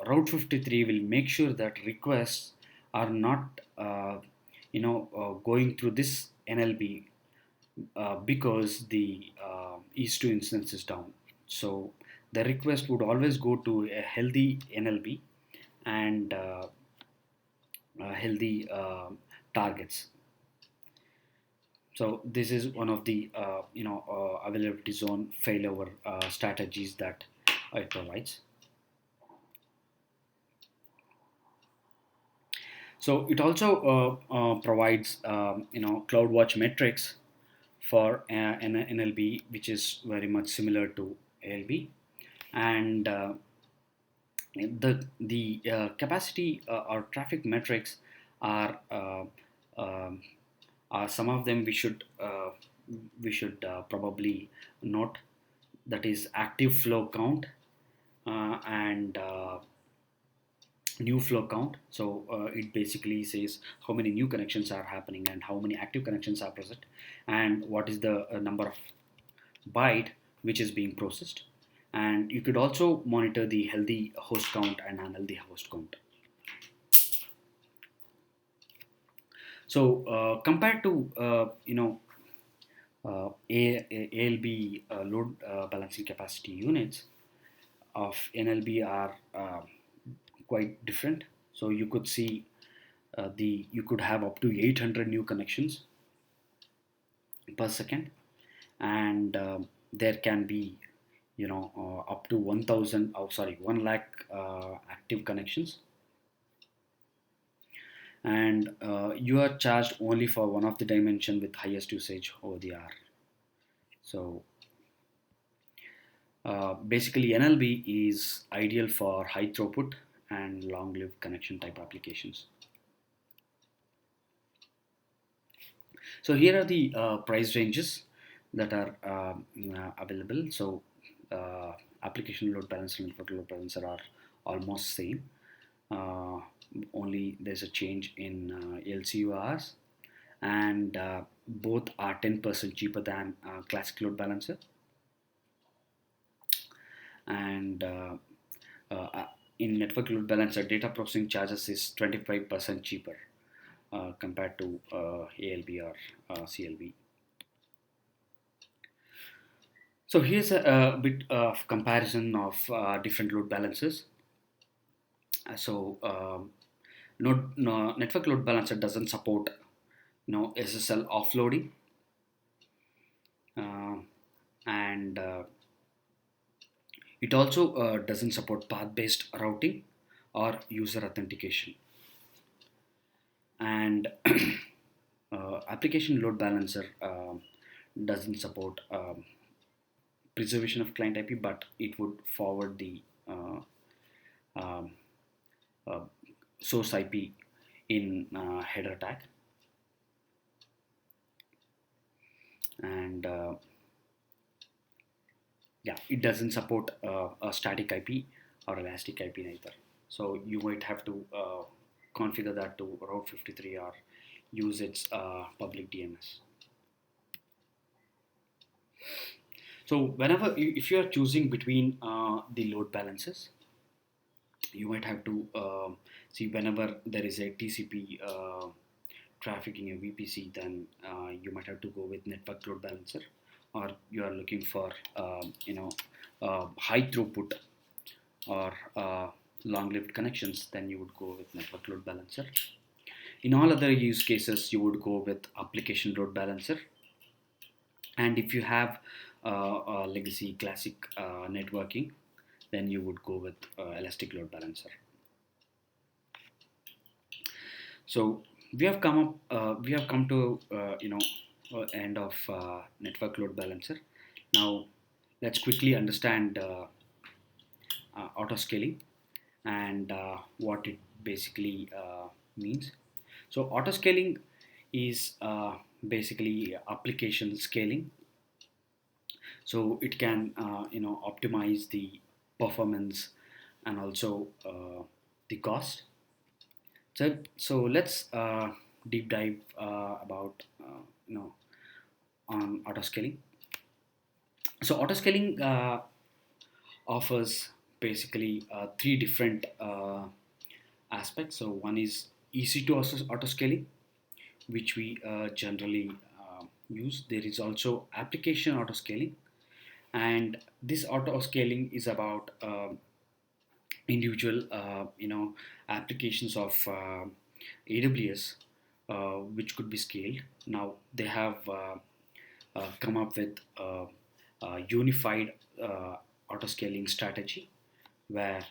Route 53 will make sure that requests are not going through this NLB because the ES2 instance is down. So the request would always go to a healthy NLB and healthy targets. So this is one of the availability zone failover strategies that it provides. So it also provides CloudWatch metrics for NLB, which is very much similar to ALB, and the capacity or traffic metrics are um, some of them we should probably note, that is active flow count and new flow count. So it basically says how many new connections are happening and how many active connections are present, and what is the number of byte which is being processed. And you could also monitor the healthy host count and unhealthy host count. So compared to ALB load balancing capacity units of NLB are quite different. So you could see the you could have up to 800 new connections per second, and there can be up to 1000, 1 lakh active connections, and you are charged only for one of the dimension with highest usage over the hour. So basically, NLB is ideal for high throughput and long-lived connection type applications. So here are the price ranges that are available. So application load balancer and network load balancer are almost same. Uh, Only there's a change in LCU hours, and both are 10% cheaper than classic load balancer. And uh, in network load balancer, data processing charges is 25% cheaper compared to ALB or CLB. So here's a bit of comparison of different load balancers. So network load balancer doesn't support SSL offloading, uh, and it also doesn't support path-based routing or user authentication. And application load balancer doesn't support preservation of client IP, but it would forward the um, uh, source IP in header tag, and yeah, it doesn't support a static IP or elastic IP neither. So you might have to configure that to Route 53 or use its public DNS. So whenever if you are choosing between the load balances, you might have to see whenever there is a TCP trafficking a VPC, then you might have to go with network load balancer, or you are looking for high throughput or long-lived connections, then you would go with network load balancer. In all other use cases, you would go with application load balancer. And if you have legacy classic networking, then you would go with elastic load balancer. So we have come to end of network load balancer. Now let's quickly understand autoscaling and what it basically means. So autoscaling is basically application scaling. So it can optimize the performance and also the cost. So let's deep dive about on autoscaling. So autoscaling offers basically three different aspects. So one is EC2 autoscaling, which we generally use. There is also application autoscaling, and this autoscaling is about individual applications of AWS which could be scaled. Now they have come up with a unified autoscaling strategy where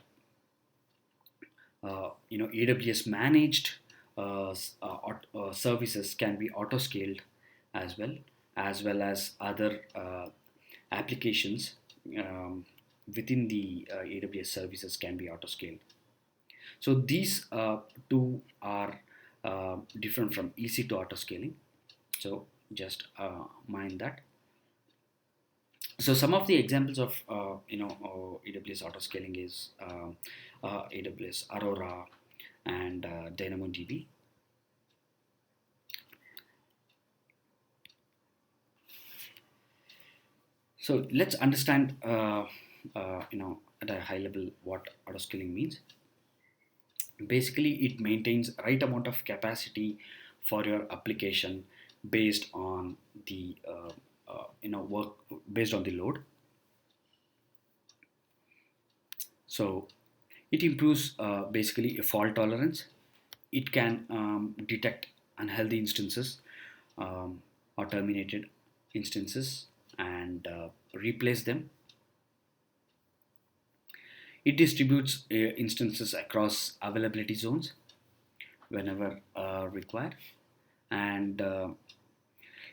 AWS managed services can be auto-scaled as well as other applications within the AWS services can be auto-scaled. So these two are different from EC2 autoscaling. So just mind that. So some of the examples of AWS autoscaling is AWS Aurora and DynamoDB. So let's understand at a high level what autoscaling means. Basically, it maintains right amount of capacity for your application based on the work based on the load. So it improves basically a fault tolerance. It can detect unhealthy instances or terminated instances and replace them. It distributes instances across availability zones whenever required, and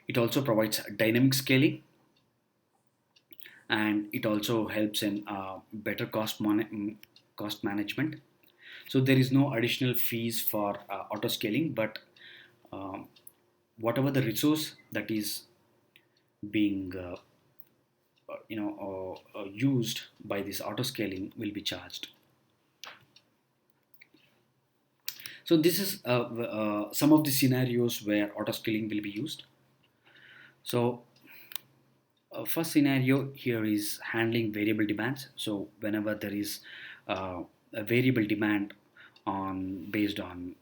it also provides dynamic scaling. and it also helps in better cost management. So there is no additional fees for auto scaling, but um, whatever the resource that is being used by this auto scaling will be charged. So this is some of the scenarios where auto scaling will be used. So first scenario here is handling variable demands. So whenever there is a variable demand on based on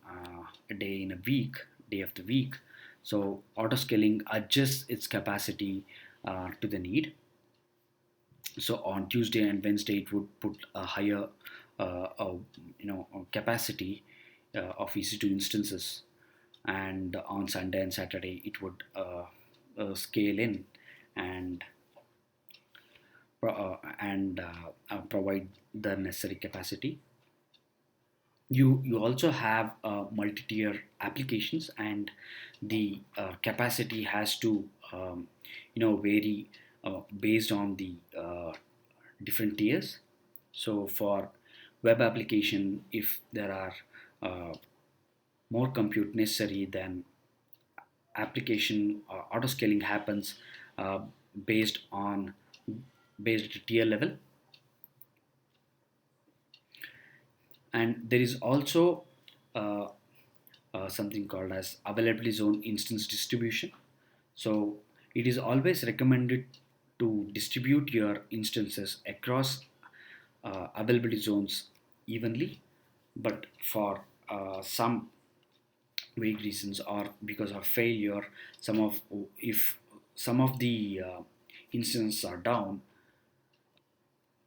a day in a week, day of the week, so auto scaling adjusts its capacity to the need. So on Tuesday and Wednesday, it would put a higher capacity of EC2 instances, and on Sunday and Saturday, it would scale in and provide the necessary capacity. You also have multi-tier applications, and the capacity has to vary based on the different tiers. So for web application, if there are uh, more compute necessary, then application auto scaling happens uh, based on based tier level. And there is also uh, something called as availability zone instance distribution. So it is always recommended to distribute your instances across availability zones evenly, but for some vague reasons or because of failure, some of if some of the instances are down,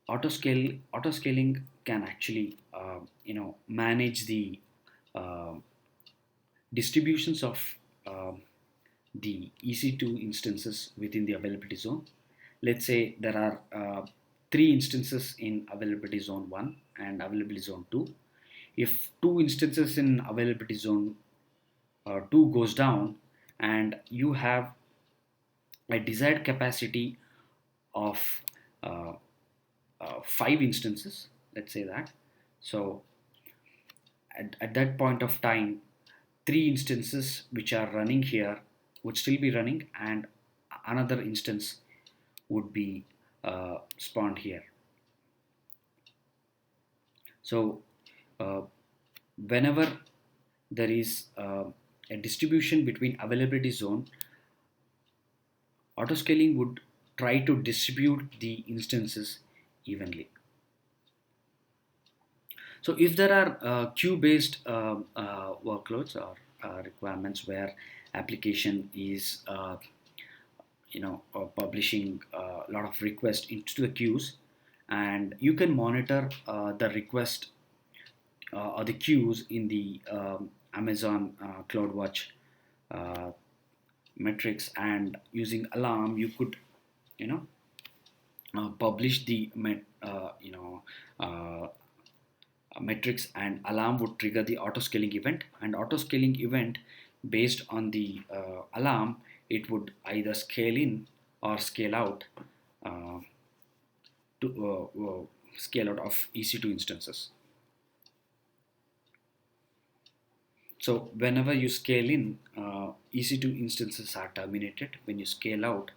auto scaling can actually manage the uh, distributions of um the EC2 instances within the availability zone. Let's say there are three instances in availability zone 1 and availability zone 2. If two instances in availability zone 2 goes down, and you have a desired capacity of uh, five instances, let's say that. So at that point of time, three instances which are running here would still be running, and another instance would be spawned here. So uh, whenever there is a distribution between availability zone, autoscaling would try to distribute the instances evenly. So if there are queue-based workloads or requirements where application is publishing a lot of requests into the queues, and you can monitor the request or the queues in the Amazon CloudWatch uh, metrics, and using alarm you could you know publish the metrics, and alarm would trigger the auto scaling event, and auto scaling event based on the alarm, it would either scale in or scale out uh, to scale out of EC2 instances. So whenever you scale in, EC2 instances are terminated. When you scale out,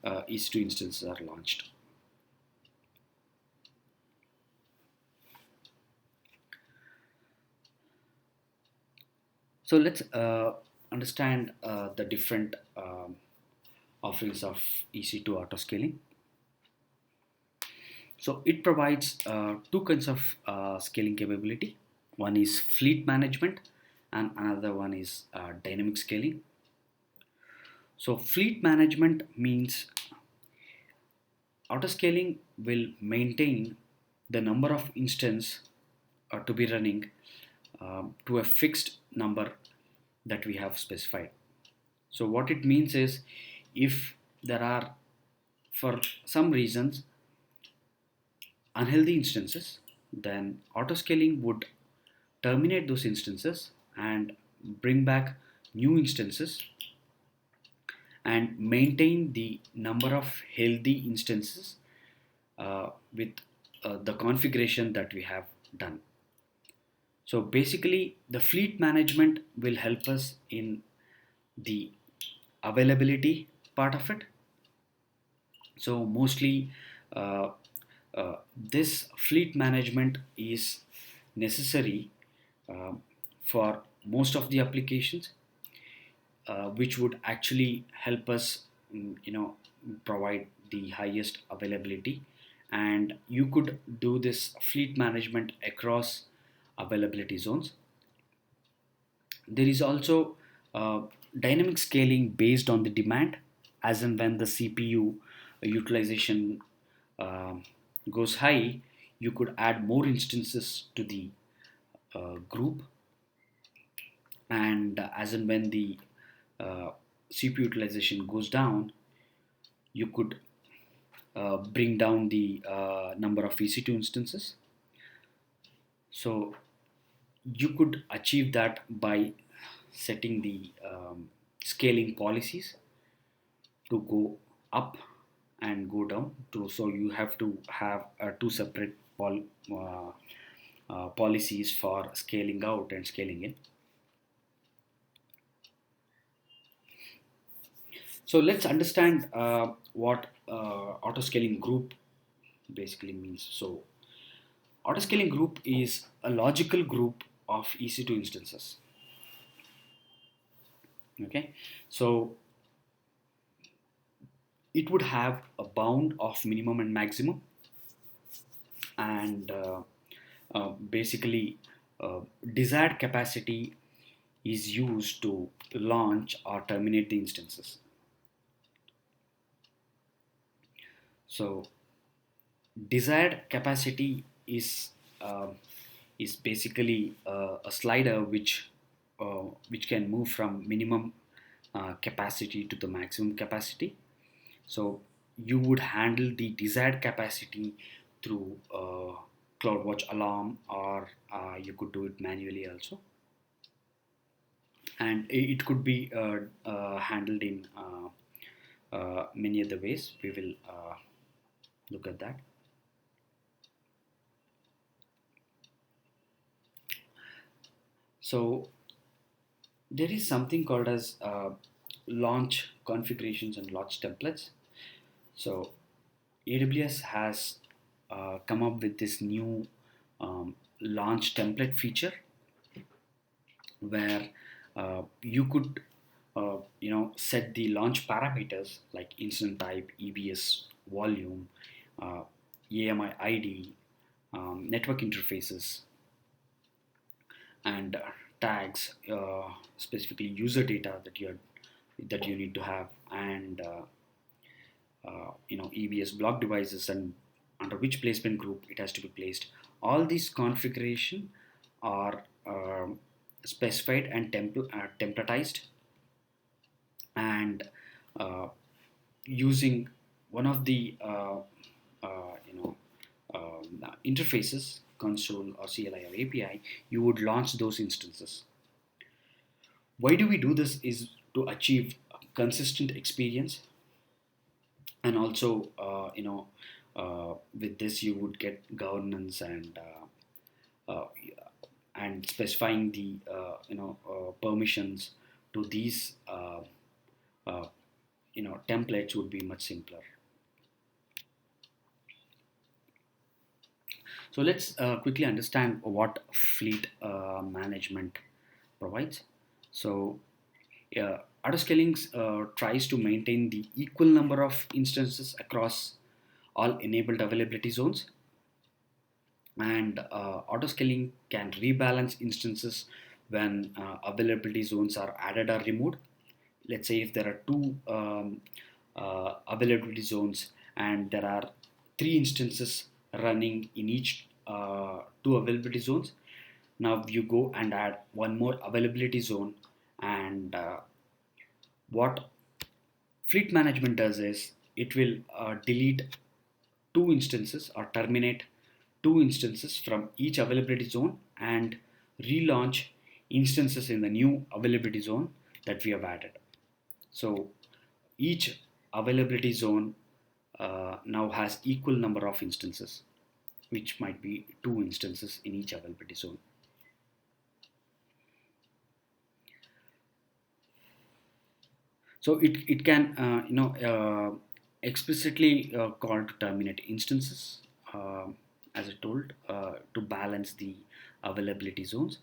EC2 instances are launched. So let's understand the different offerings of EC2 autoscaling. So it provides two kinds of scaling capability. One is fleet management, and another one is dynamic scaling. So fleet management means autoscaling will maintain the number of instances to be running to a fixed number that we have specified. So what it means is, if there are for some reasons unhealthy instances, then autoscaling would terminate those instances and bring back new instances and maintain the number of healthy instances with the configuration that we have done. So basically, the fleet management will help us in the availability part of it. So mostly, uh, this fleet management is necessary uh, for most of the applications, which would actually help us, provide the highest availability. And you could do this fleet management across availability zones. There is also uh, dynamic scaling based on the demand, as and when the CPU utilization um goes high, you could add more instances to the group, and as and when the CPU utilization goes down, you could bring down the number of EC2 instances. So you could achieve that by setting the scaling policies to go up and go down to, so you have to have two separate policies for scaling out and scaling in. So let's understand what autoscaling group basically means. So autoscaling group is a logical group of EC2 instances. Okay, so it would have a bound of minimum and maximum, and basically desired capacity is used to launch or terminate the instances. So desired capacity uh, is basically a slider which can move from minimum capacity to the maximum capacity. So you would handle the desired capacity through CloudWatch alarm, or you could do it manually also, and it could be handled in many other ways. We will look at that. So there is something called as launch configurations and launch templates. So AWS has come up with this new launch template feature, where you could set the launch parameters like instance type, EBS volume, uh, AMI ID, network interfaces, and tags, specifically user data that you need to have, and EBS block devices, and under which placement group it has to be placed. All these configuration are specified and templatized, and uh, using one of the interfaces, console or CLI or API, you would launch those instances. Why do we do this? Is to achieve a consistent experience, and also with this you would get governance, and specifying the permissions to these uh, templates would be much simpler. So let's quickly understand what fleet management provides. So autoscaling tries to maintain the equal number of instances across all enabled availability zones, and autoscaling can rebalance instances when availability zones are added or removed. Let's say if there are two availability zones, and there are three instances running in each two availability zones. Now you go and add one more availability zone, and what fleet management does is it will delete two instances or terminate two instances from each availability zone, and relaunch instances in the new availability zone that we have added. So each availability zone now has equal number of instances, which might be two instances in each availability zone. So it can explicitly call to terminate instances, as I told, to balance the availability zones.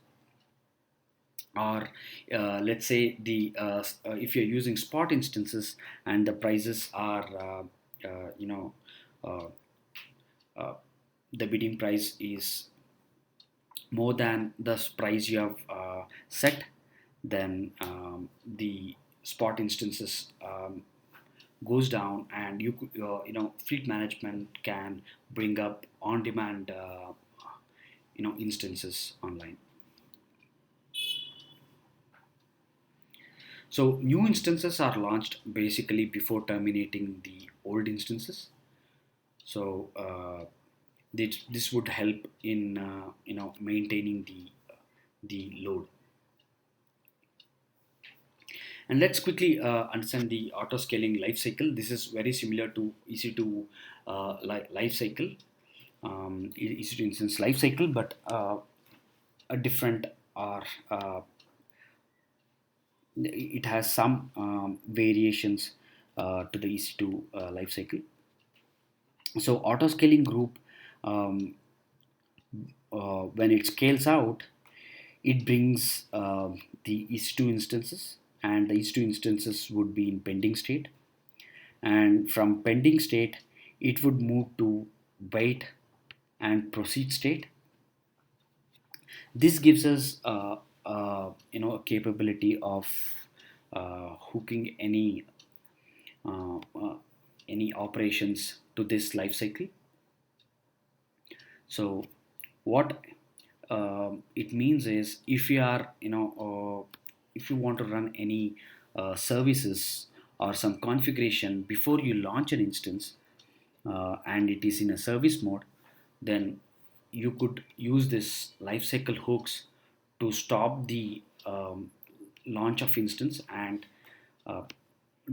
Or let's say if you're using spot instances and the prices are uh, uh, the bidding price is more than the price you have set, then the spot instances goes down, and fleet management can bring up on demand instances online. So new instances are launched basically before terminating the old instances. So this would help in maintaining the load. And let's quickly understand the auto scaling life cycle. This is very similar to EC2 life cycle, EC2 instance life cycle, but a different, or it has some variations to the EC2 life cycle. So auto scaling group, um, when it scales out, it brings the EC2 instances, and the EC2 instances would be in pending state, and from pending state it would move to wait and proceed state. This gives us a capability of hooking uh, uh, any operations to this life cycle. So what it means is, if you are if you want to run any services or some configuration before you launch an instance, and it is in a service mode, then you could use this lifecycle hooks to stop the launch of instance, and uh,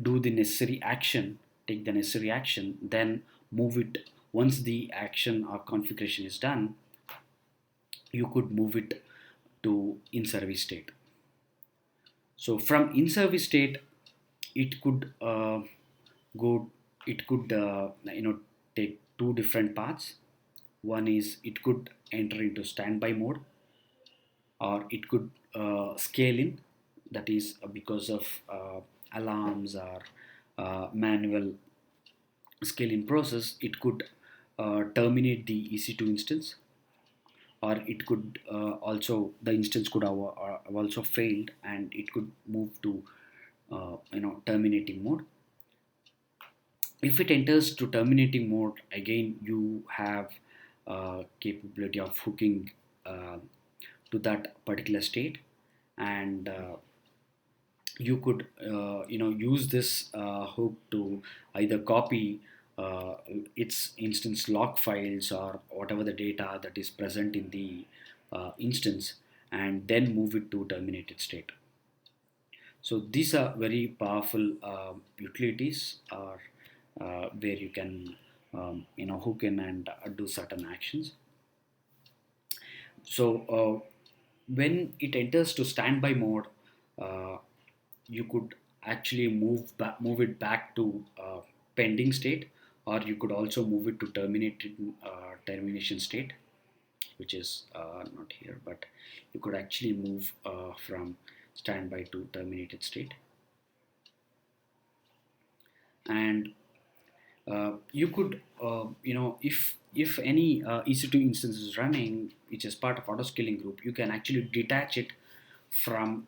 do the necessary action, take the necessary action, then move it. Once the action or configuration is done, you could move it to in service state. So from in service state, it could go it could take two different paths. One is it could enter into standby mode, or it could scale in, that is because of alarms or manual scaling process. It could terminate the EC2 instance, or it could also, the instance could have also failed, and it could move to terminating mode. If it enters to terminating mode, again you have capability of hooking uh, to that particular state, and you could use this hook to either copy its instance log files or whatever the data that is present in the instance, and then move it to terminated state. So these are very powerful utilities, or where you can hook in and do certain actions. So when it enters to standby mode, uh, you could actually move it back to pending state, or you could also move it to termination state, which is not here, but you could actually move from standby to terminated state. And you could if any EC2 instance is running which is part of auto scaling group, you can actually detach it from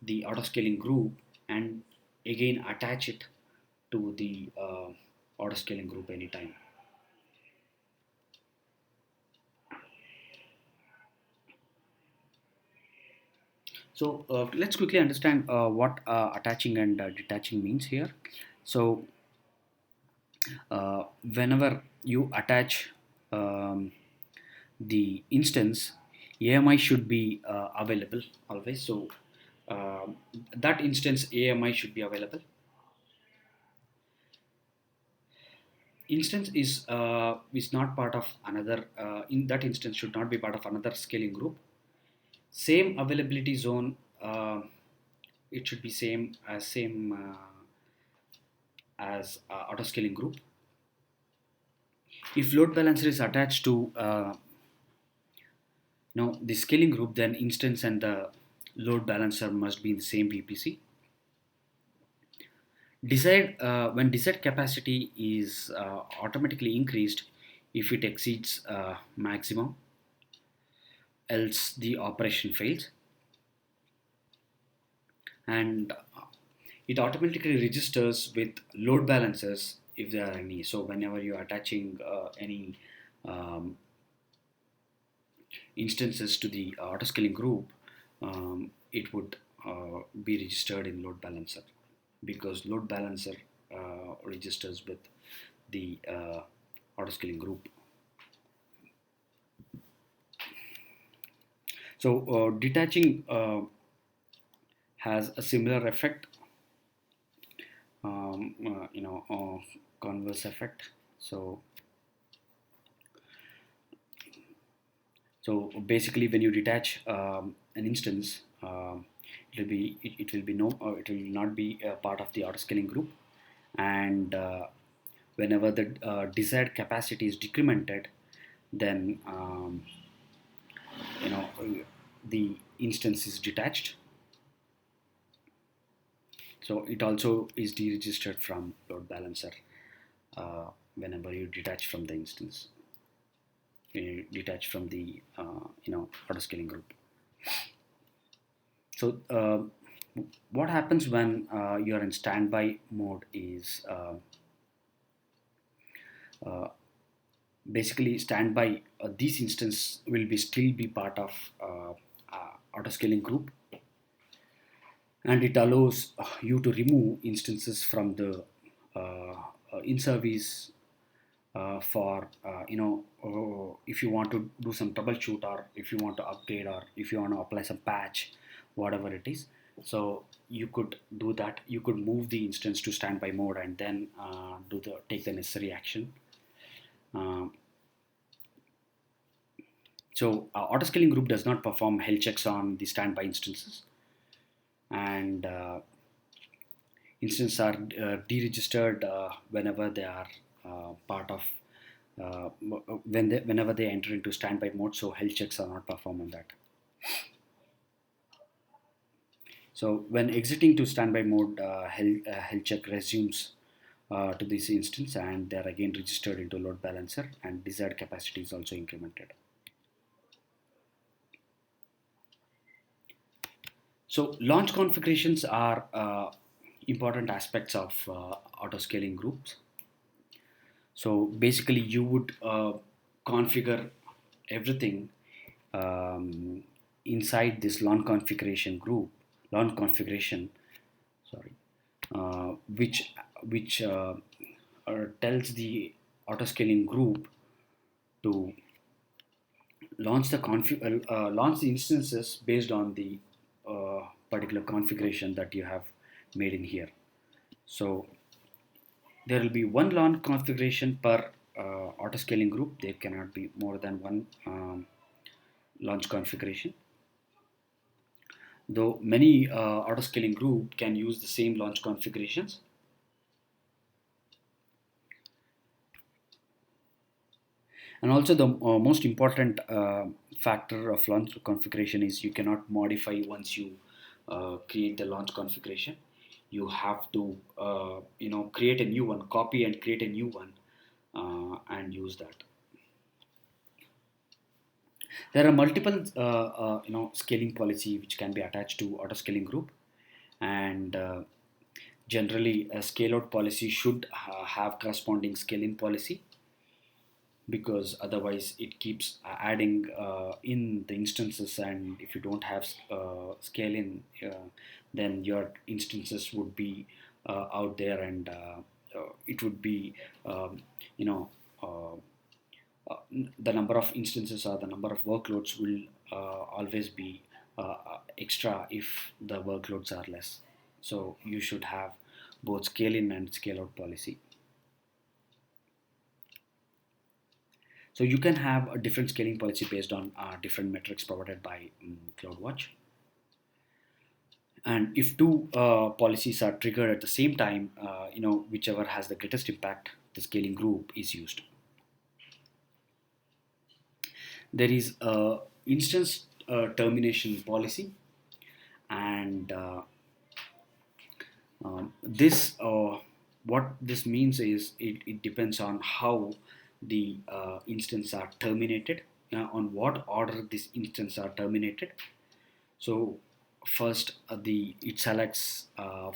the auto scaling group, and again attach it to the auto scaling group anytime. So let's quickly understand what attaching and detaching means here. So whenever you attach um, the instance, AMI should be available always. So that instance AMI should be available. instance is not part of another, in that instance should not be part of another scaling group. Same availability zone, it should be same as auto scaling group. If load balancer is attached to the scaling group, then instance and the load balancer must be in the same VPC. Decide when desired capacity is automatically increased if it exceeds maximum, else the operation fails, and it automatically registers with load balancers if there are any. So whenever you are attaching any um, instances to the autoscaling group, it would be registered in load balancer, because load balancer registers with the autoscaling group. So detaching has a similar effect, converse effect. So basically, when you detach an instance, it will be no, it will not be a part of the autoscaling group, and whenever the desired capacity is decremented, then the instance is detached. So it also is deregistered from load balancer whenever you detach from the instance, you detach from the autoscaling group. So what happens when you're in standby mode is uh, basically standby. These instance will be still be part of autoscaling group, and it allows you to remove instances from the in service for if you want to do some troubleshoot, or if you want to upgrade, or if you want to apply some patch, whatever it is. So you could do that. You could move the instance to standby mode and then take the necessary action. Um, so autoscaling group does not perform health checks on the standby instances, and instances are deregistered whenever they are part of whenever they enter into standby mode. So health checks are not performed on that. So when exiting to standby mode, health check resumes to this instance, and they are again registered into load balancer, and desired capacity is also incremented. So launch configurations are important aspects of auto scaling groups. So basically, you would configure everything um, inside this launch configuration, sorry, which tells the autoscaling group to launch the instances based on the particular configuration that you have made in here. So there will be one launch configuration per autoscaling group. There cannot be more than one launch configuration. Though many autoscaling group can use the same launch configurations. And also the most important factor of launch configuration is you cannot modify once you create the launch configuration. You have to create a new one, copy and create a new one, and use that. There are multiple scaling policy which can be attached to auto scaling group, and generally a scale out policy should have corresponding scaling policy, because otherwise it keeps adding in the instances, and if you don't have scaling, then your instances would be out there, and it would be you know uh, the number of instances or the number of workloads will always be extra if the workloads are less. So you should have both scale in and scale out policy. So you can have a different scaling policy based on different metrics provided by CloudWatch. And if two policies are triggered at the same time, whichever has the greatest impact, the scaling group is used. There is a instance termination policy, and this what this means is it depends on how the instance are terminated, on what order this instance are terminated. So first, the it selects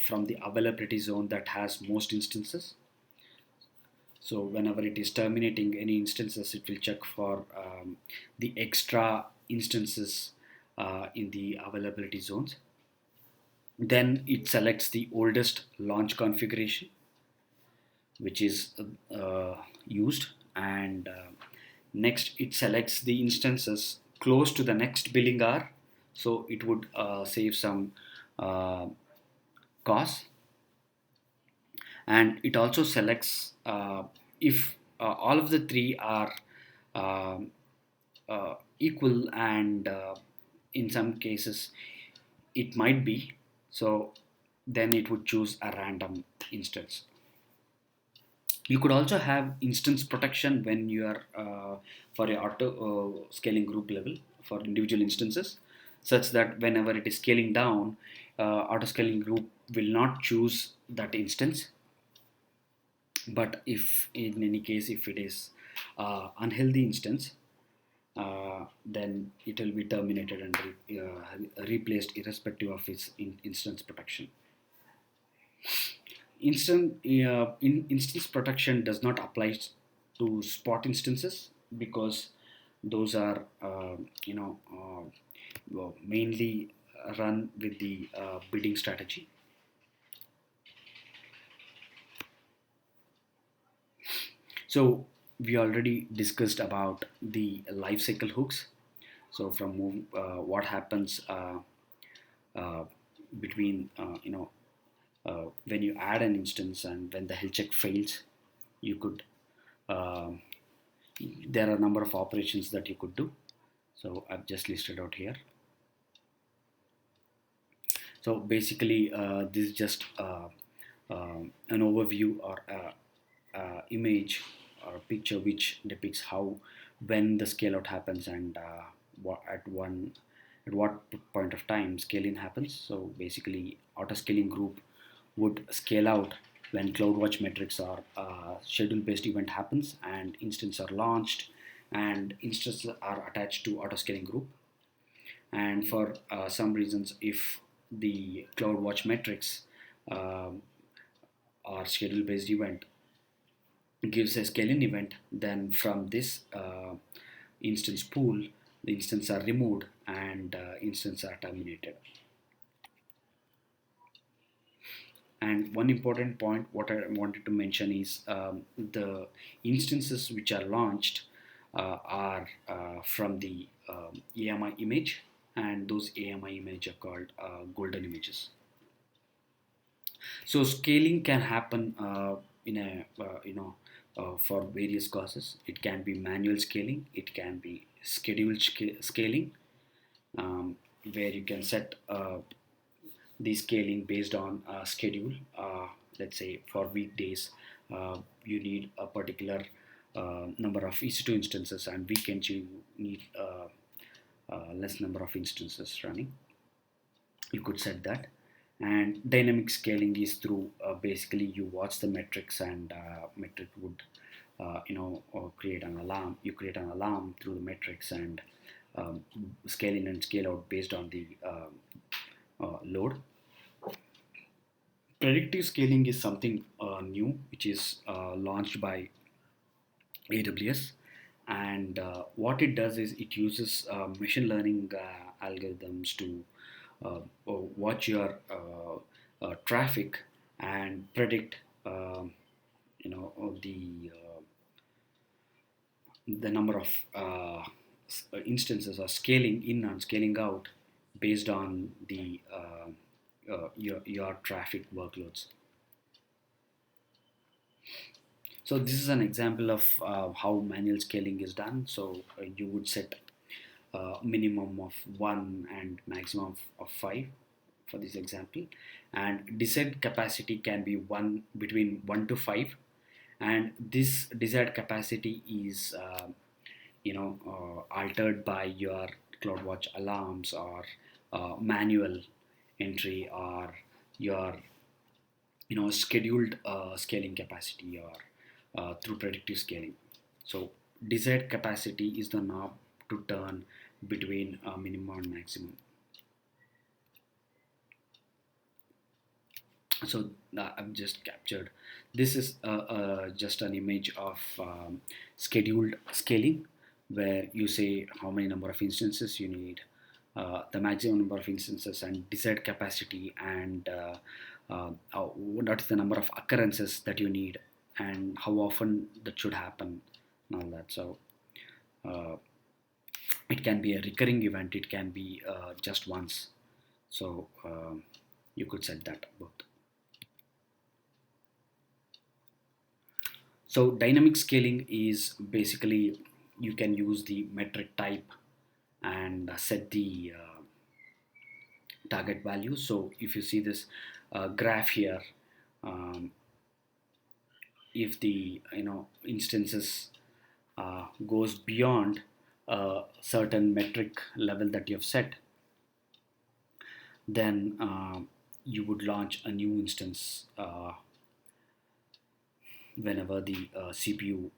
from the availability zone that has most instances. So whenever it is terminating any instances, it will check for the extra instances in the availability zones. Then it selects the oldest launch configuration, which is used, and next it selects the instances close to the next billing hour, so it would save some uh, costs. And it also selects if all of the three are um, equal, and in some cases it might be, so then it would choose a random instance. You could also have instance protection when you are for a auto scaling group level for individual instances, such that whenever it is scaling down, auto scaling group will not choose that instance. But if in any case if it is unhealthy instance, then it will be terminated and replaced irrespective of its instance protection. Instance protection does not apply to spot instances, because those are well, mainly run with the bidding strategy. So we already discussed about the life cycle hooks. So from what happens uh, between when you add an instance and when the health check fails, you could um there are a number of operations that you could do. So I've just listed out here. So basically, this is just an overview or image or picture which depicts how when the scale out happens, and at what point of time scaling happens. So basically, auto scaling group would scale out when CloudWatch metrics or schedule based event happens and instances are launched and instances are attached to auto scaling group. And for some reasons, if the CloudWatch metrics um, or schedule based event gives a scaling event, then from this instance pool, the instances are removed and instances are terminated. And one important point what I wanted to mention is the instances which are launched are from the AMI image, and those AMI image are called golden images. So scaling can happen in a for various causes. It can be manual scaling. It can be scheduled scaling, where you can set the scaling based on schedule. Let's say for weekdays, you need a particular number of EC2 instances, and weekends you need less number of instances running. You could set that. And dynamic scaling is through basically you watch the metrics, and metric would create an alarm. You create an alarm through the metrics, and scale in and scale out based on the load. Predictive scaling is something new which is launched by AWS, and what it does is it uses machine learning algorithms to watch your traffic and predict the number of instances or scaling in and scaling out based on the your traffic workloads. So this is an example of how manual scaling is done. So you would set minimum of 1 and maximum of 5 for this example, and desired capacity can be 1 between 1 to 5, and this desired capacity is altered by your CloudWatch alarms, or manual entry, or your scheduled scaling capacity, or through predictive scaling. So desired capacity is the knob to turn between minimum and maximum. So I've just captured, this is just an image of scheduled scaling, where you say how many number of instances you need, the maximum number of instances, and desired capacity, and what is the number of occurrences that you need, and how often that should happen, and all that. So uh, it can be a recurring event, it can be just once. So you could set that both. So dynamic scaling is basically, you can use the metric type and set the target value. So if you see this graph here, um, if the instances goes beyond a certain metric level that you have set, then you would launch a new instance whenever the CPU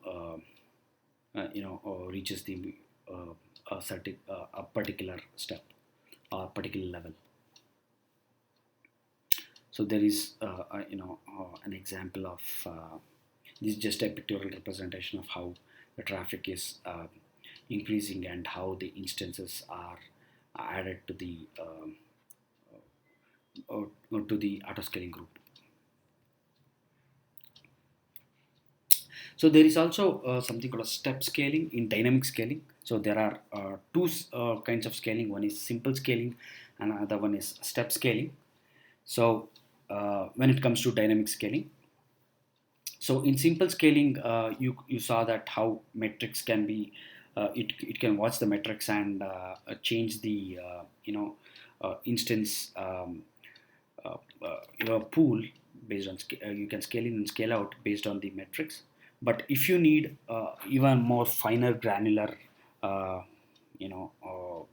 reaches the a particular step or particular level. So there is an example of this is just a pictorial representation of how the traffic is increasing, and how the instances are added to the or to the autoscaling group. So there is also something called a step scaling in dynamic scaling. So there are two kinds of scaling. One is simple scaling, and another one is step scaling. So when it comes to dynamic scaling, so in simple scaling, you saw that how metrics can be, it can watch the metrics and change the instance pool based on you can scale in and scale out based on the metrics. But if you need even more finer granular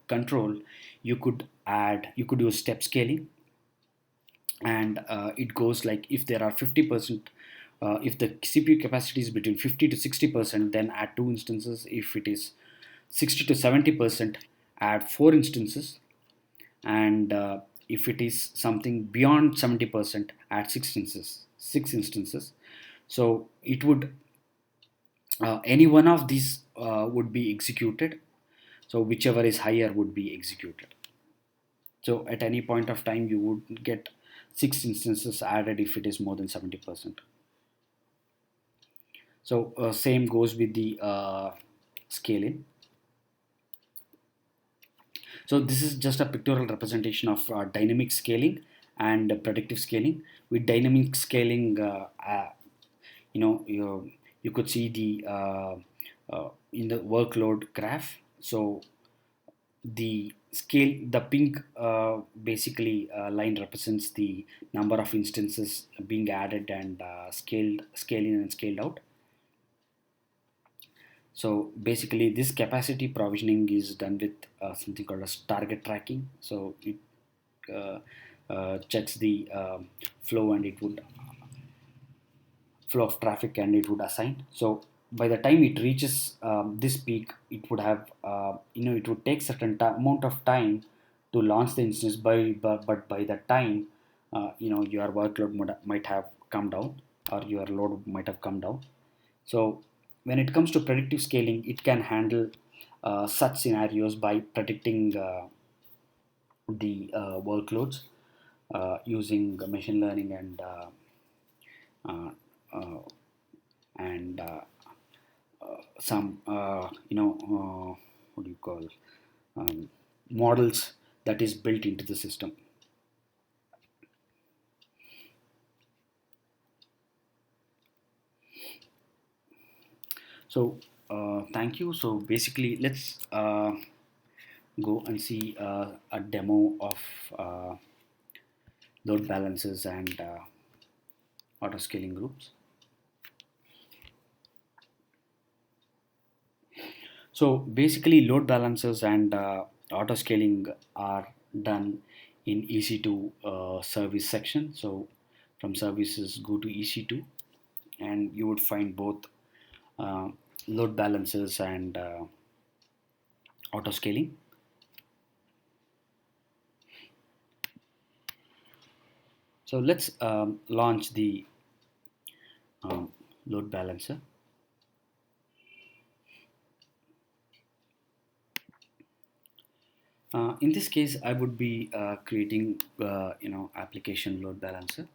control, you could use step scaling, and it goes like, if there are 50%, if the CPU capacity is between 50 to 60%, then add 2 instances. If it is 60 to 70%, add 4 instances. And if it is something beyond 70%, add 6 instances. So it would any one of these would be executed. So whichever is higher would be executed. So at any point of time, you would get 6 instances added if it is more than 70%. So same goes with the scaling. So this is just a pictorial representation of dynamic scaling and predictive scaling. With dynamic scaling, you could see the in the workload graph. So the pink basically line represents the number of instances being added and scaled in and scaled out. So basically, this capacity provisioning is done with something called as target tracking. So it uh, checks the flow, and it would flow of traffic, and it would assign. So by the time it reaches this peak, it would have it would take certain amount of time to launch the instance. But by the time your workload might have come down, or your load might have come down. So when it comes to predictive scaling, it can handle such scenarios by predicting the workloads using machine learning uh, uh, and some what do you call, um, models that is built into the system. So thank you. So basically, let's go and see a demo of uh, load balancers and auto scaling groups. So basically, load balancers and auto scaling are done in EC2 service section. So from services, go to EC2, and you would find both uh, load balancers and auto scaling. So let's launch the um, load balancer. In this case, I would be creating, application load balancer.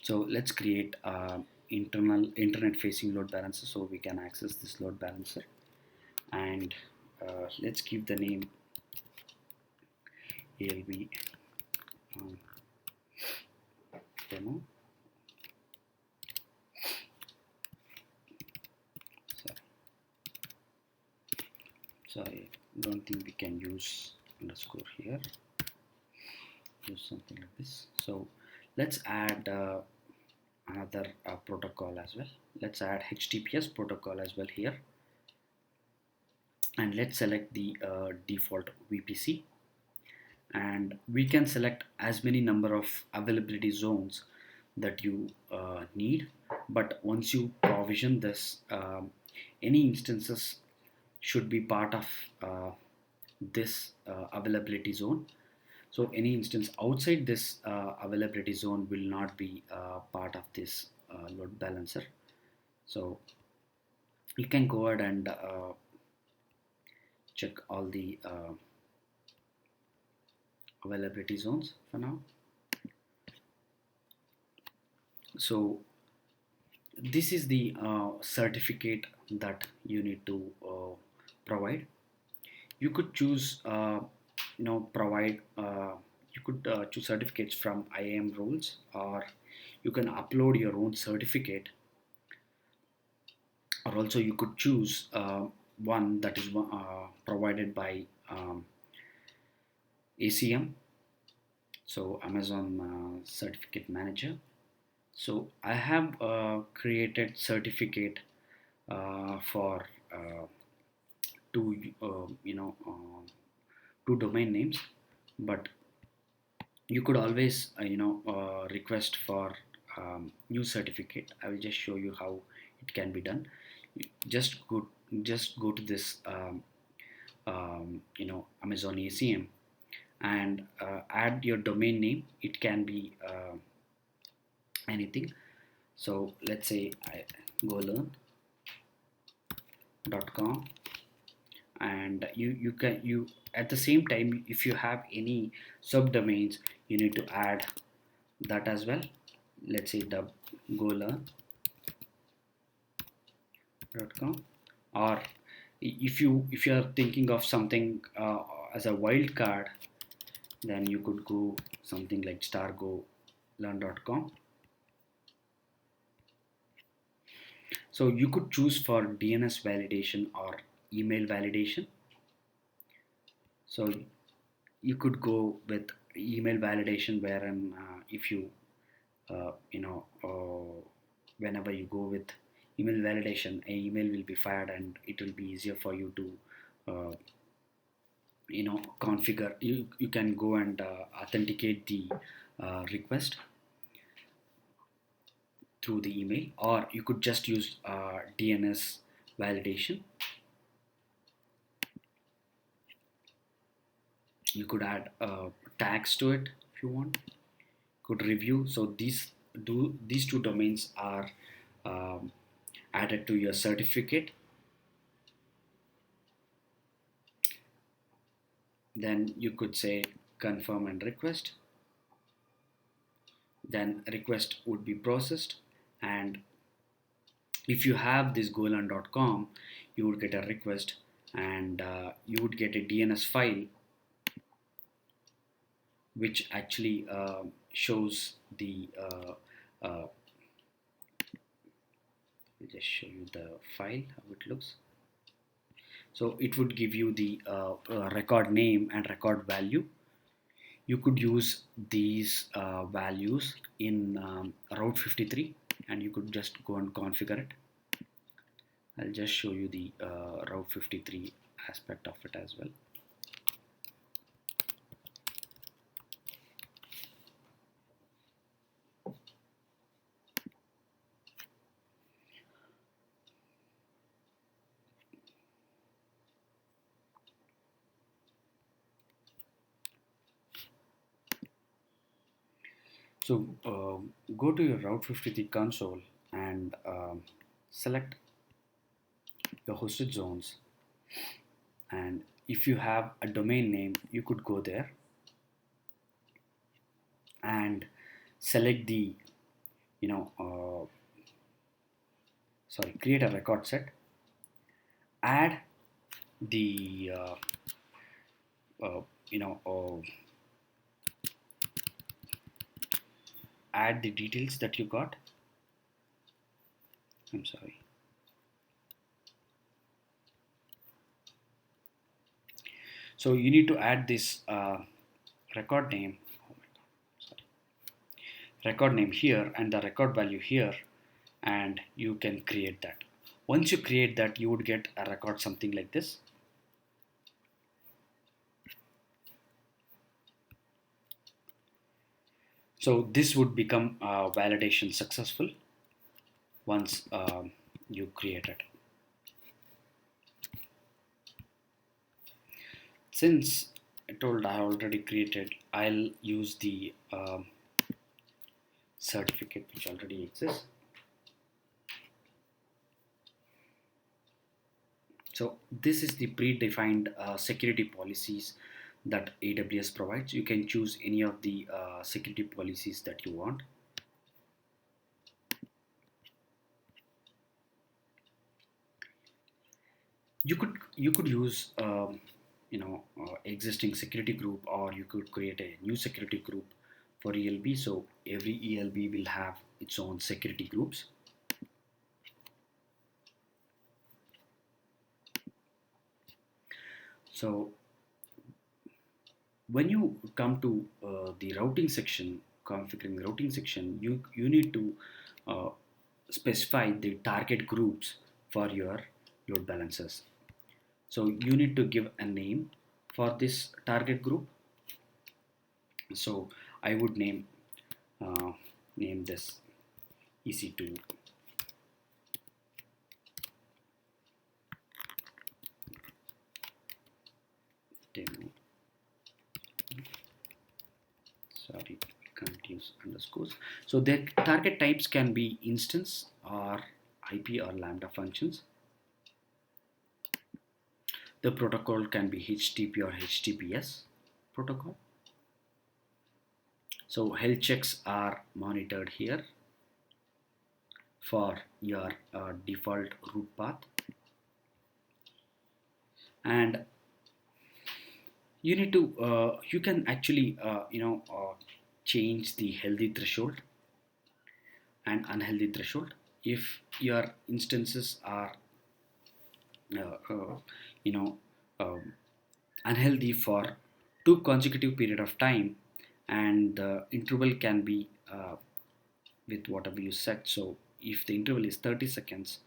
So let's create internal internet-facing load balancer so we can access this load balancer. And let's give the name ALB um, demo. Sorry, sorry, don't think we can use underscore here. Use something like this. So let's add another protocol as well. Let's add HTTPS protocol as well here, and let's select the default VPC, and we can select as many number of availability zones that you need. But once you provision this, any instances should be part of this availability zone. So any instance outside this availability zone will not be part of this load balancer. So you can go ahead and check all the availability zones for now. So this is the certificate that you need to provide. You could choose, provide. You could choose certificates from IAM rules, or you can upload your own certificate, or also you could choose one that is provided by ACM, so Amazon Certificate Manager. So I have created certificate for two, two domain names, but you could always, request for new certificate. I will just show you how it can be done. Just go, just go to this, Amazon ACM, and add your domain name. It can be anything. So let's say I golearn.com, and you can you at the same time, if you have any subdomains, you need to add that as well. Let's say golearn.com, or if you are thinking of something as a wild card, then you could go something like stargolearn.com. So you could choose for DNS validation or email validation. So you could go with email validation, wherein if you whenever you go with email validation, a email will be fired, and it will be easier for you to uh, configure. You can go and authenticate the request through the email, or you could just use DNS validation. You could add tags to it if you want. Could review. So these two domains are um, added to your certificate. Then you could say confirm and request. Then request would be processed, and if you have this golan.com, you would get a request, and you would get a DNS file which actually shows the I'll just show you the file how it looks. So it would give you the record name and record value. You could use these values in Route 53, and you could just go and configure it. I'll just show you the Route 53 aspect of it as well. So go to your Route 53 console and select the hosted zones. And if you have a domain name, you could go there and select the, you know, create a record set, add the, uh, you know, uh, add the details that you got. I'm sorry. So you need to add this record name, oh my God, sorry, record name here and the record value here, and you can create that. Once you create that, you would get a record something like this. So this would become validation successful once you create it. Since I told I already created, I'll use the certificate which already exists. So this is the predefined security policies that AWS provides. You can choose any of the security policies that you want. You could use existing security group, or you could create a new security group for ELB. So every ELB will have its own security groups. So when you come to the routing section, configuring the routing section, you need to uh, specify the target groups for your load balancers. So you need to give a name for this target group. So I would uh, name this EC2 demo. Sorry, can't use underscores. So the target types can be instance or IP or Lambda functions. The protocol can be HTTP or HTTPS protocol. So health checks are monitored here for your default route path, and you need to you can actually change the healthy threshold and unhealthy threshold. If your instances are uh, uh, you know um, unhealthy for two consecutive period of time, and the interval can be with whatever you set. So if the interval is 30 seconds,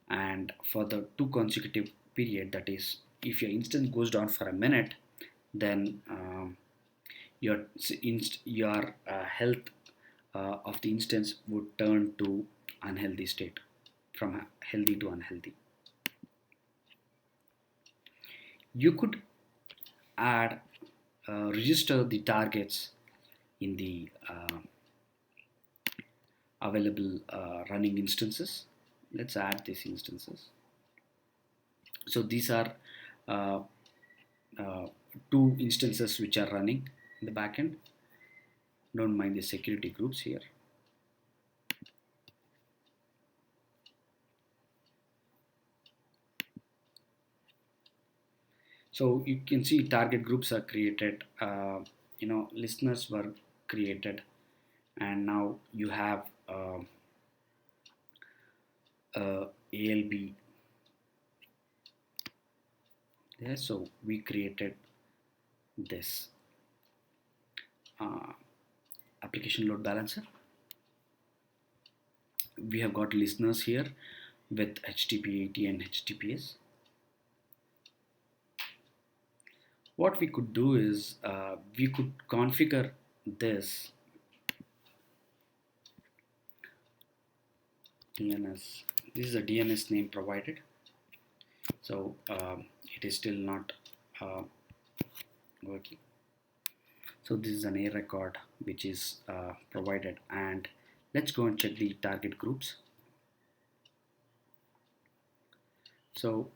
and for the two consecutive period, that is, if your instance goes down for a minute, then your health of the instance would turn to unhealthy state, from healthy to unhealthy. You could add register the targets in the available running instances. Let's add these instances. So these are uh, uh, two instances which are running in the backend. Don't mind the security groups here. So you can see target groups are created, listeners were created, and now you have ALB there. So we created this uh, application load balancer. We have got listeners here with HTTP 80 and HTTPS. What we could do is we could configure this DNS. This is a DNS name provided, so it is still not uh, working. So this is an A record which is provided, and let's go and check the target groups. So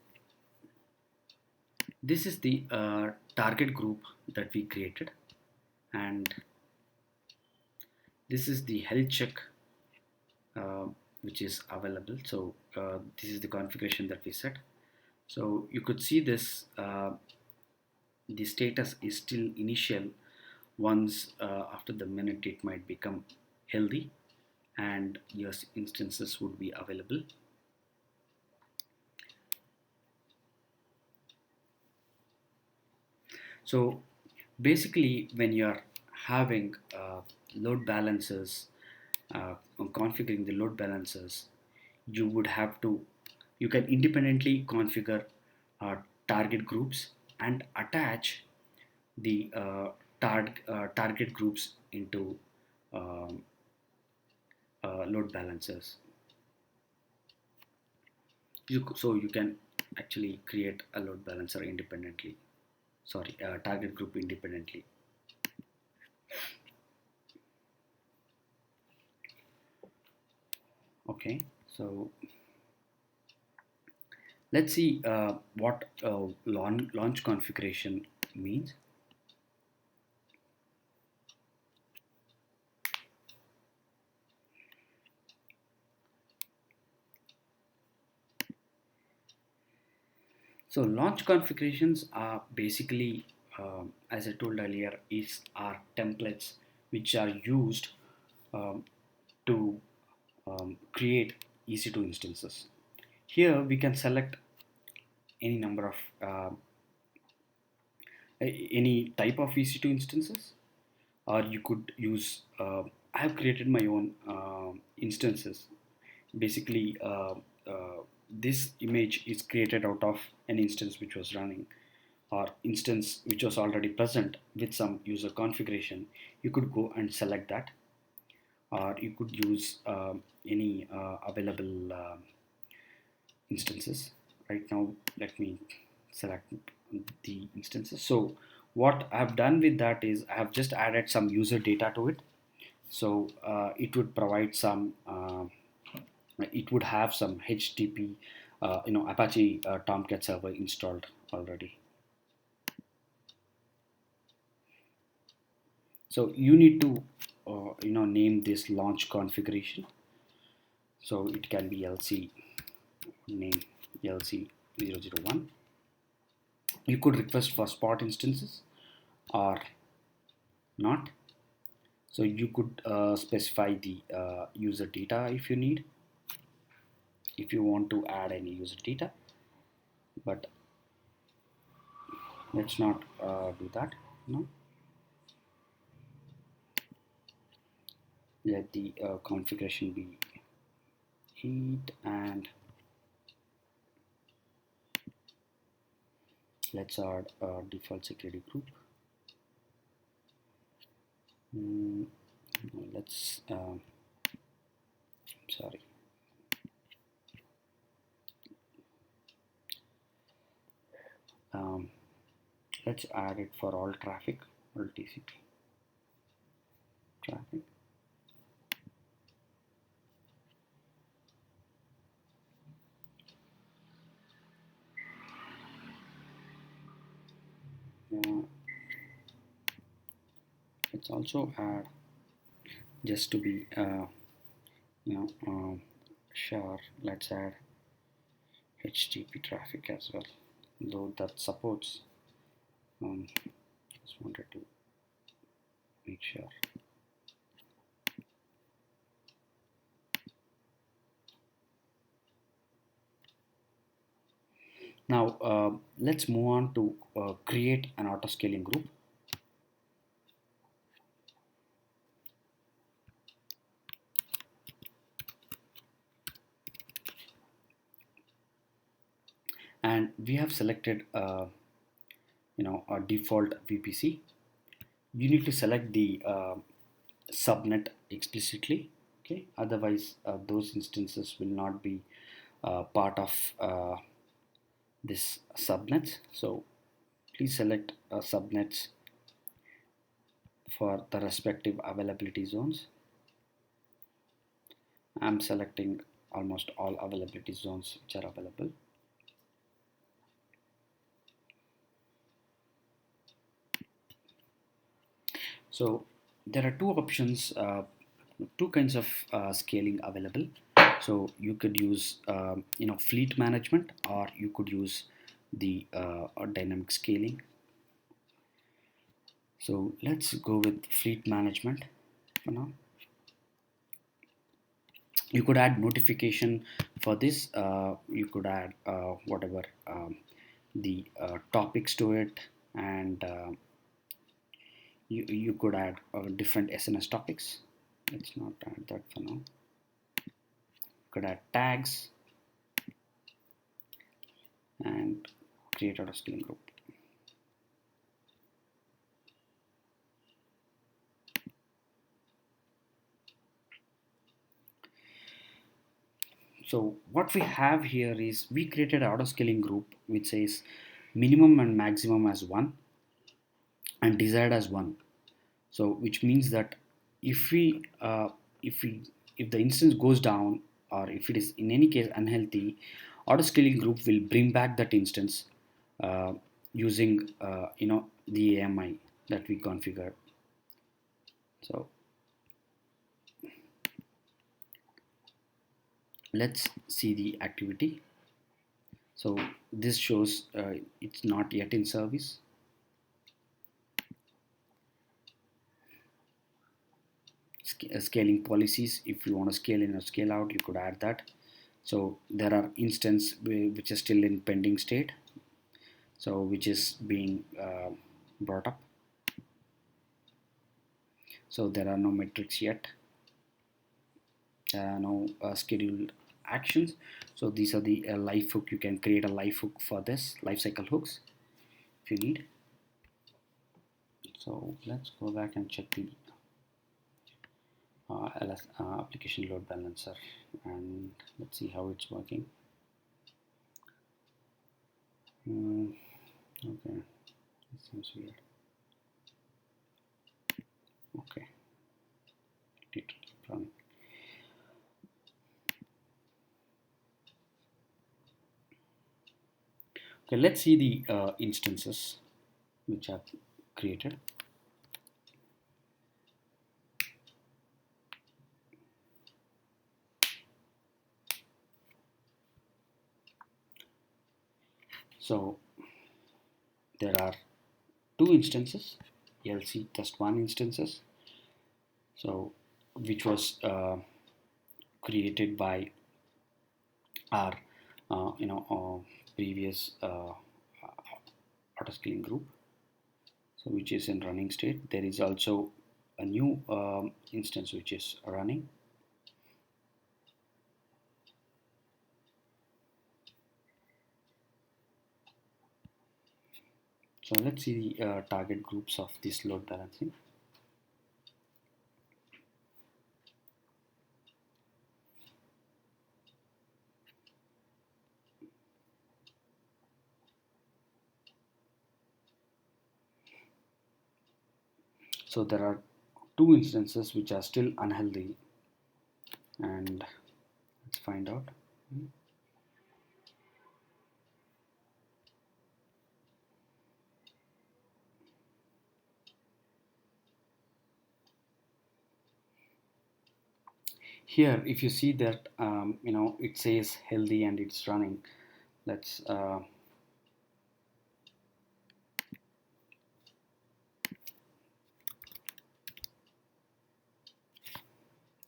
this is the target group that we created, and this is the health check uh, which is available. So this is the configuration that we set. So you could see this the status is still initial. Once after the minute it might become healthy and your instances would be available. So basically when you're having load balancers, configuring the load balancers, you would have to, you can independently configure uh, target groups and attach the target groups into um, load balancers. So you can actually create a load balancer independently, sorry, target group independently. Okay, so let's see what launch configuration means. So launch configurations are basically, as I told earlier, are templates which are used um, to create EC2 instances. Here we can select any number of any type of EC2 instances, or you could use. I have created my own instances. Basically, this image is created out of an instance which was running, or instance which was already present with some user configuration. You could go and select that, or you could use any available instances. Right now, let me select the instances. So what I've done with that is I have just added some user data to it. So it would provide some, it would have some HTTP, Apache Tomcat server installed already. So you need to, name this launch configuration. So it can be LC, name LC001. You could request for spot instances or not. So you could specify the user data if you need, if you want to add any user data, but let's not do that. No, let the configuration be 8, and let's add a default security group. Mm, let's sorry, um, let's add it for all traffic, all TCP traffic. Let's also add, just to be sure, let's add HTTP traffic as well, though that supports. Just wanted to make sure. let's move on to create an auto scaling group. And we have selected a default VPC. You need to select the subnet explicitly, okay? Otherwise those instances will not be part of this subnets. So please select subnets for the respective availability zones. I'm selecting almost all availability zones which are available. So there are two options, two kinds of scaling available. So you could use fleet management, or you could use the dynamic scaling. So let's go with fleet management for now. You could add notification for this. You could add whatever the topics to it, and you could add different SNS topics. Let's not add that for now. You could add tags and create auto scaling group. So what we have here is we created an auto scaling group which says minimum and maximum as 1 and desired as 1. So which means that if we if we if the instance goes down, or if it is in any case unhealthy, auto scaling group will bring back that instance using the AMI that we configured. So let's see the activity. So this shows it's not yet in service. Scaling policies, if you want to scale in or scale out, you could add that. So there are instances which are still in pending state, so which is being brought up. So there are no metrics yet, no scheduled actions. So these are the life hook. You can create a life hook for this, life cycle hooks if you need. So let's go back and check the application load balancer, and let's see how it's working. Okay, it seems weird. Okay, it keep running. Okay, let's see the instances which I've created. So there are two instances, LC test one instances. So which was created by our previous autoscaling group. So which is in running state. There is also a new instance which is running. So let's see the target groups of this load balancing. So there are two instances which are still unhealthy, and let's find out. Here if you see that it says healthy and it's running. Let's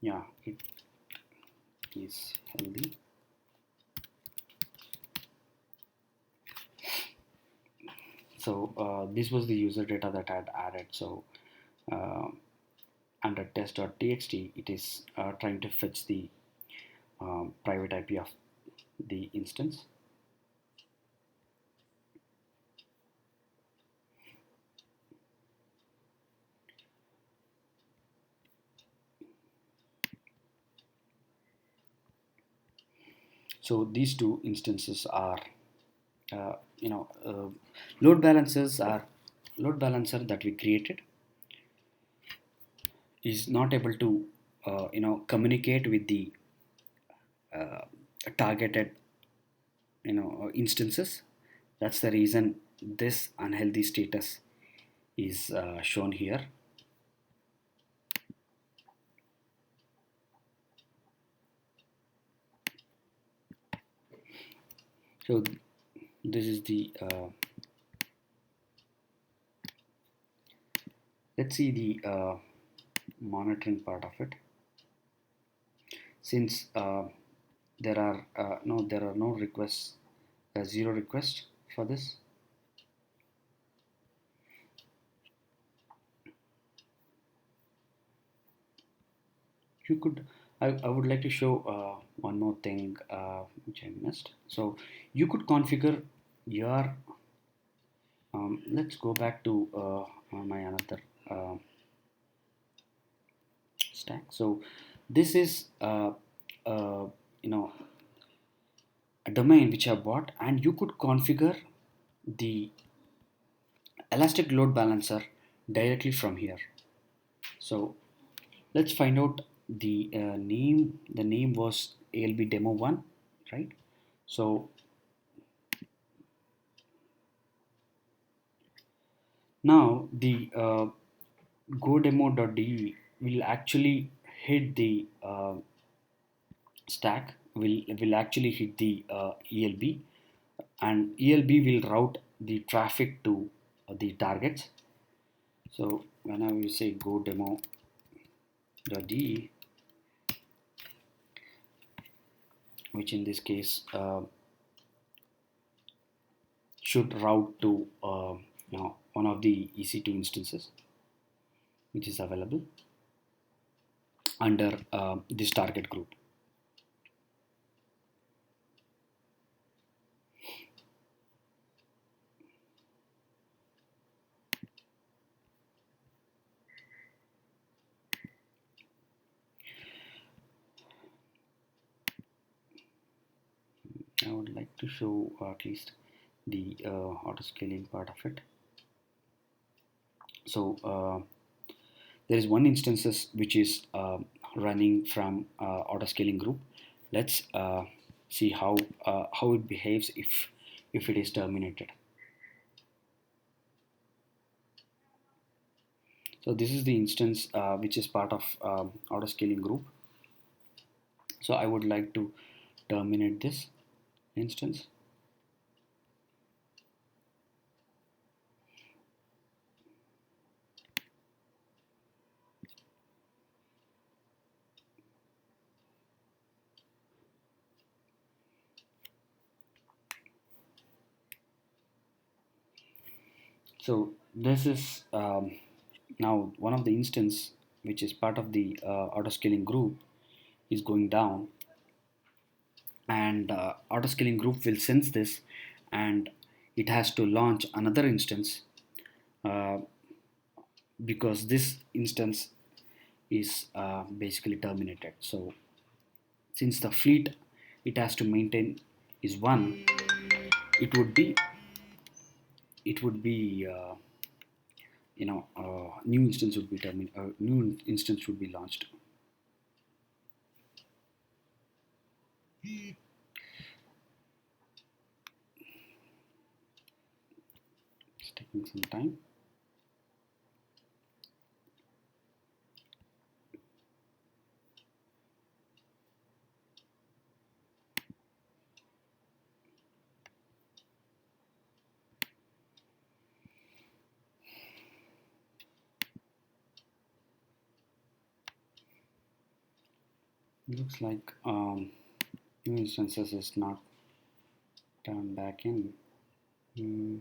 yeah, it is healthy. So this was the user data that I had added. So uh, under test.txt, it is trying to fetch the private IP of the instance. So these two instances are, uh, you know, uh, load balancers are load balancer that we created is not able to, communicate with the uh, targeted, instances. That's the reason this unhealthy status is shown here. So this is the let's see the monitoring part of it. Since there are no requests, zero requests for this. You could, I would like to show one more thing which I missed. So you could configure your, let's go back to my another uh, stack. So this is uh, you know a domain which I bought, and you could configure the elastic load balancer directly from here. So let's find out the name. The name was ALB demo 1, right? So now the godemo.de will actually hit the stack, will actually hit the ELB, and ELB will route the traffic to the targets. So whenever you say godemo.de, which in this case should route to one of the EC2 instances which is available under this target group. I would like to show at least the auto-scaling part of it. So there is one instances which is running from auto-scaling group. Let's see how it behaves if it is terminated. So this is the instance which is part of auto-scaling group. So I would like to terminate this instance. So this is now one of the instance which is part of the auto-scaling group is going down, and auto-scaling group will sense this, and it has to launch another instance uh, because this instance is basically terminated. So since the fleet it has to maintain is one, it would be it would be new instance would be new instance would be launched. It's taking some time. Looks like new instances is not turned back in. Hmm.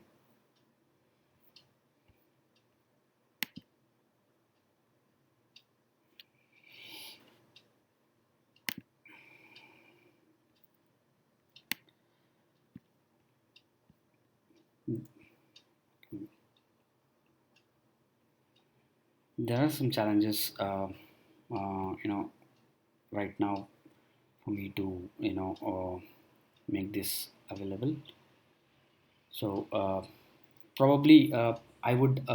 there are some challenges, right now for me to make this available. So probably I would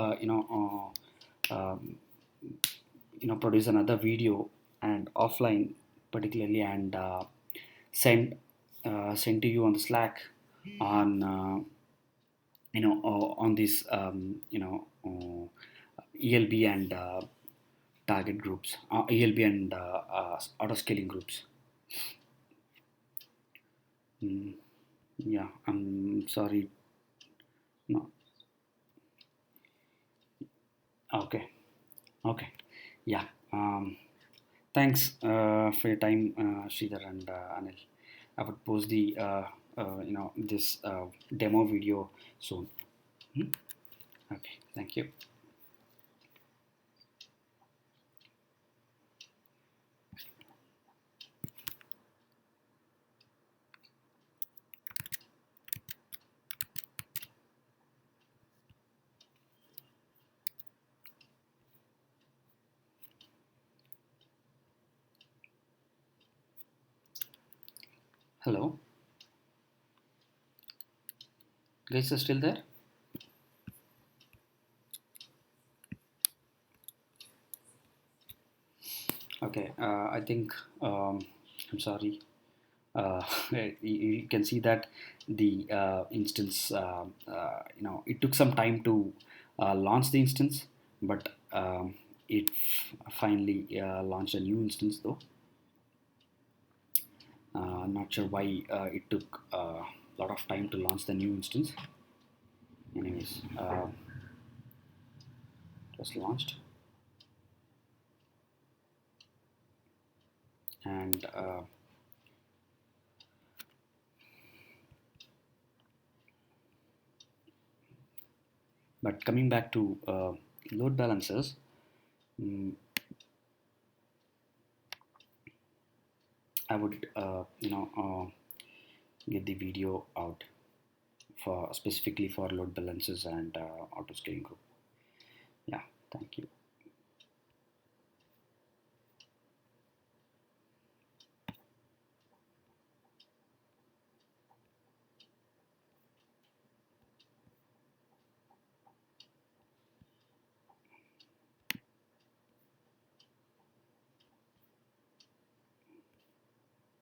produce another video and offline particularly, and send to you on the Slack on on this ELB and target groups, ELB and auto scaling groups. Mm, yeah, I'm sorry. No, okay, okay, yeah. Thanks for your time, Sridhar and Anil. I would post the this demo video soon. Hmm? Okay, thank you. Hello, guys, are still there? Okay, I think I'm sorry. You can see that the instance, it took some time to launch the instance, but it finally launched a new instance though. Not sure why it took a lot of time to launch the new instance. Anyways, it was launched, and but coming back to load balancers, mm, I would get the video out for specifically for load balancers and auto scaling group. Yeah, thank you.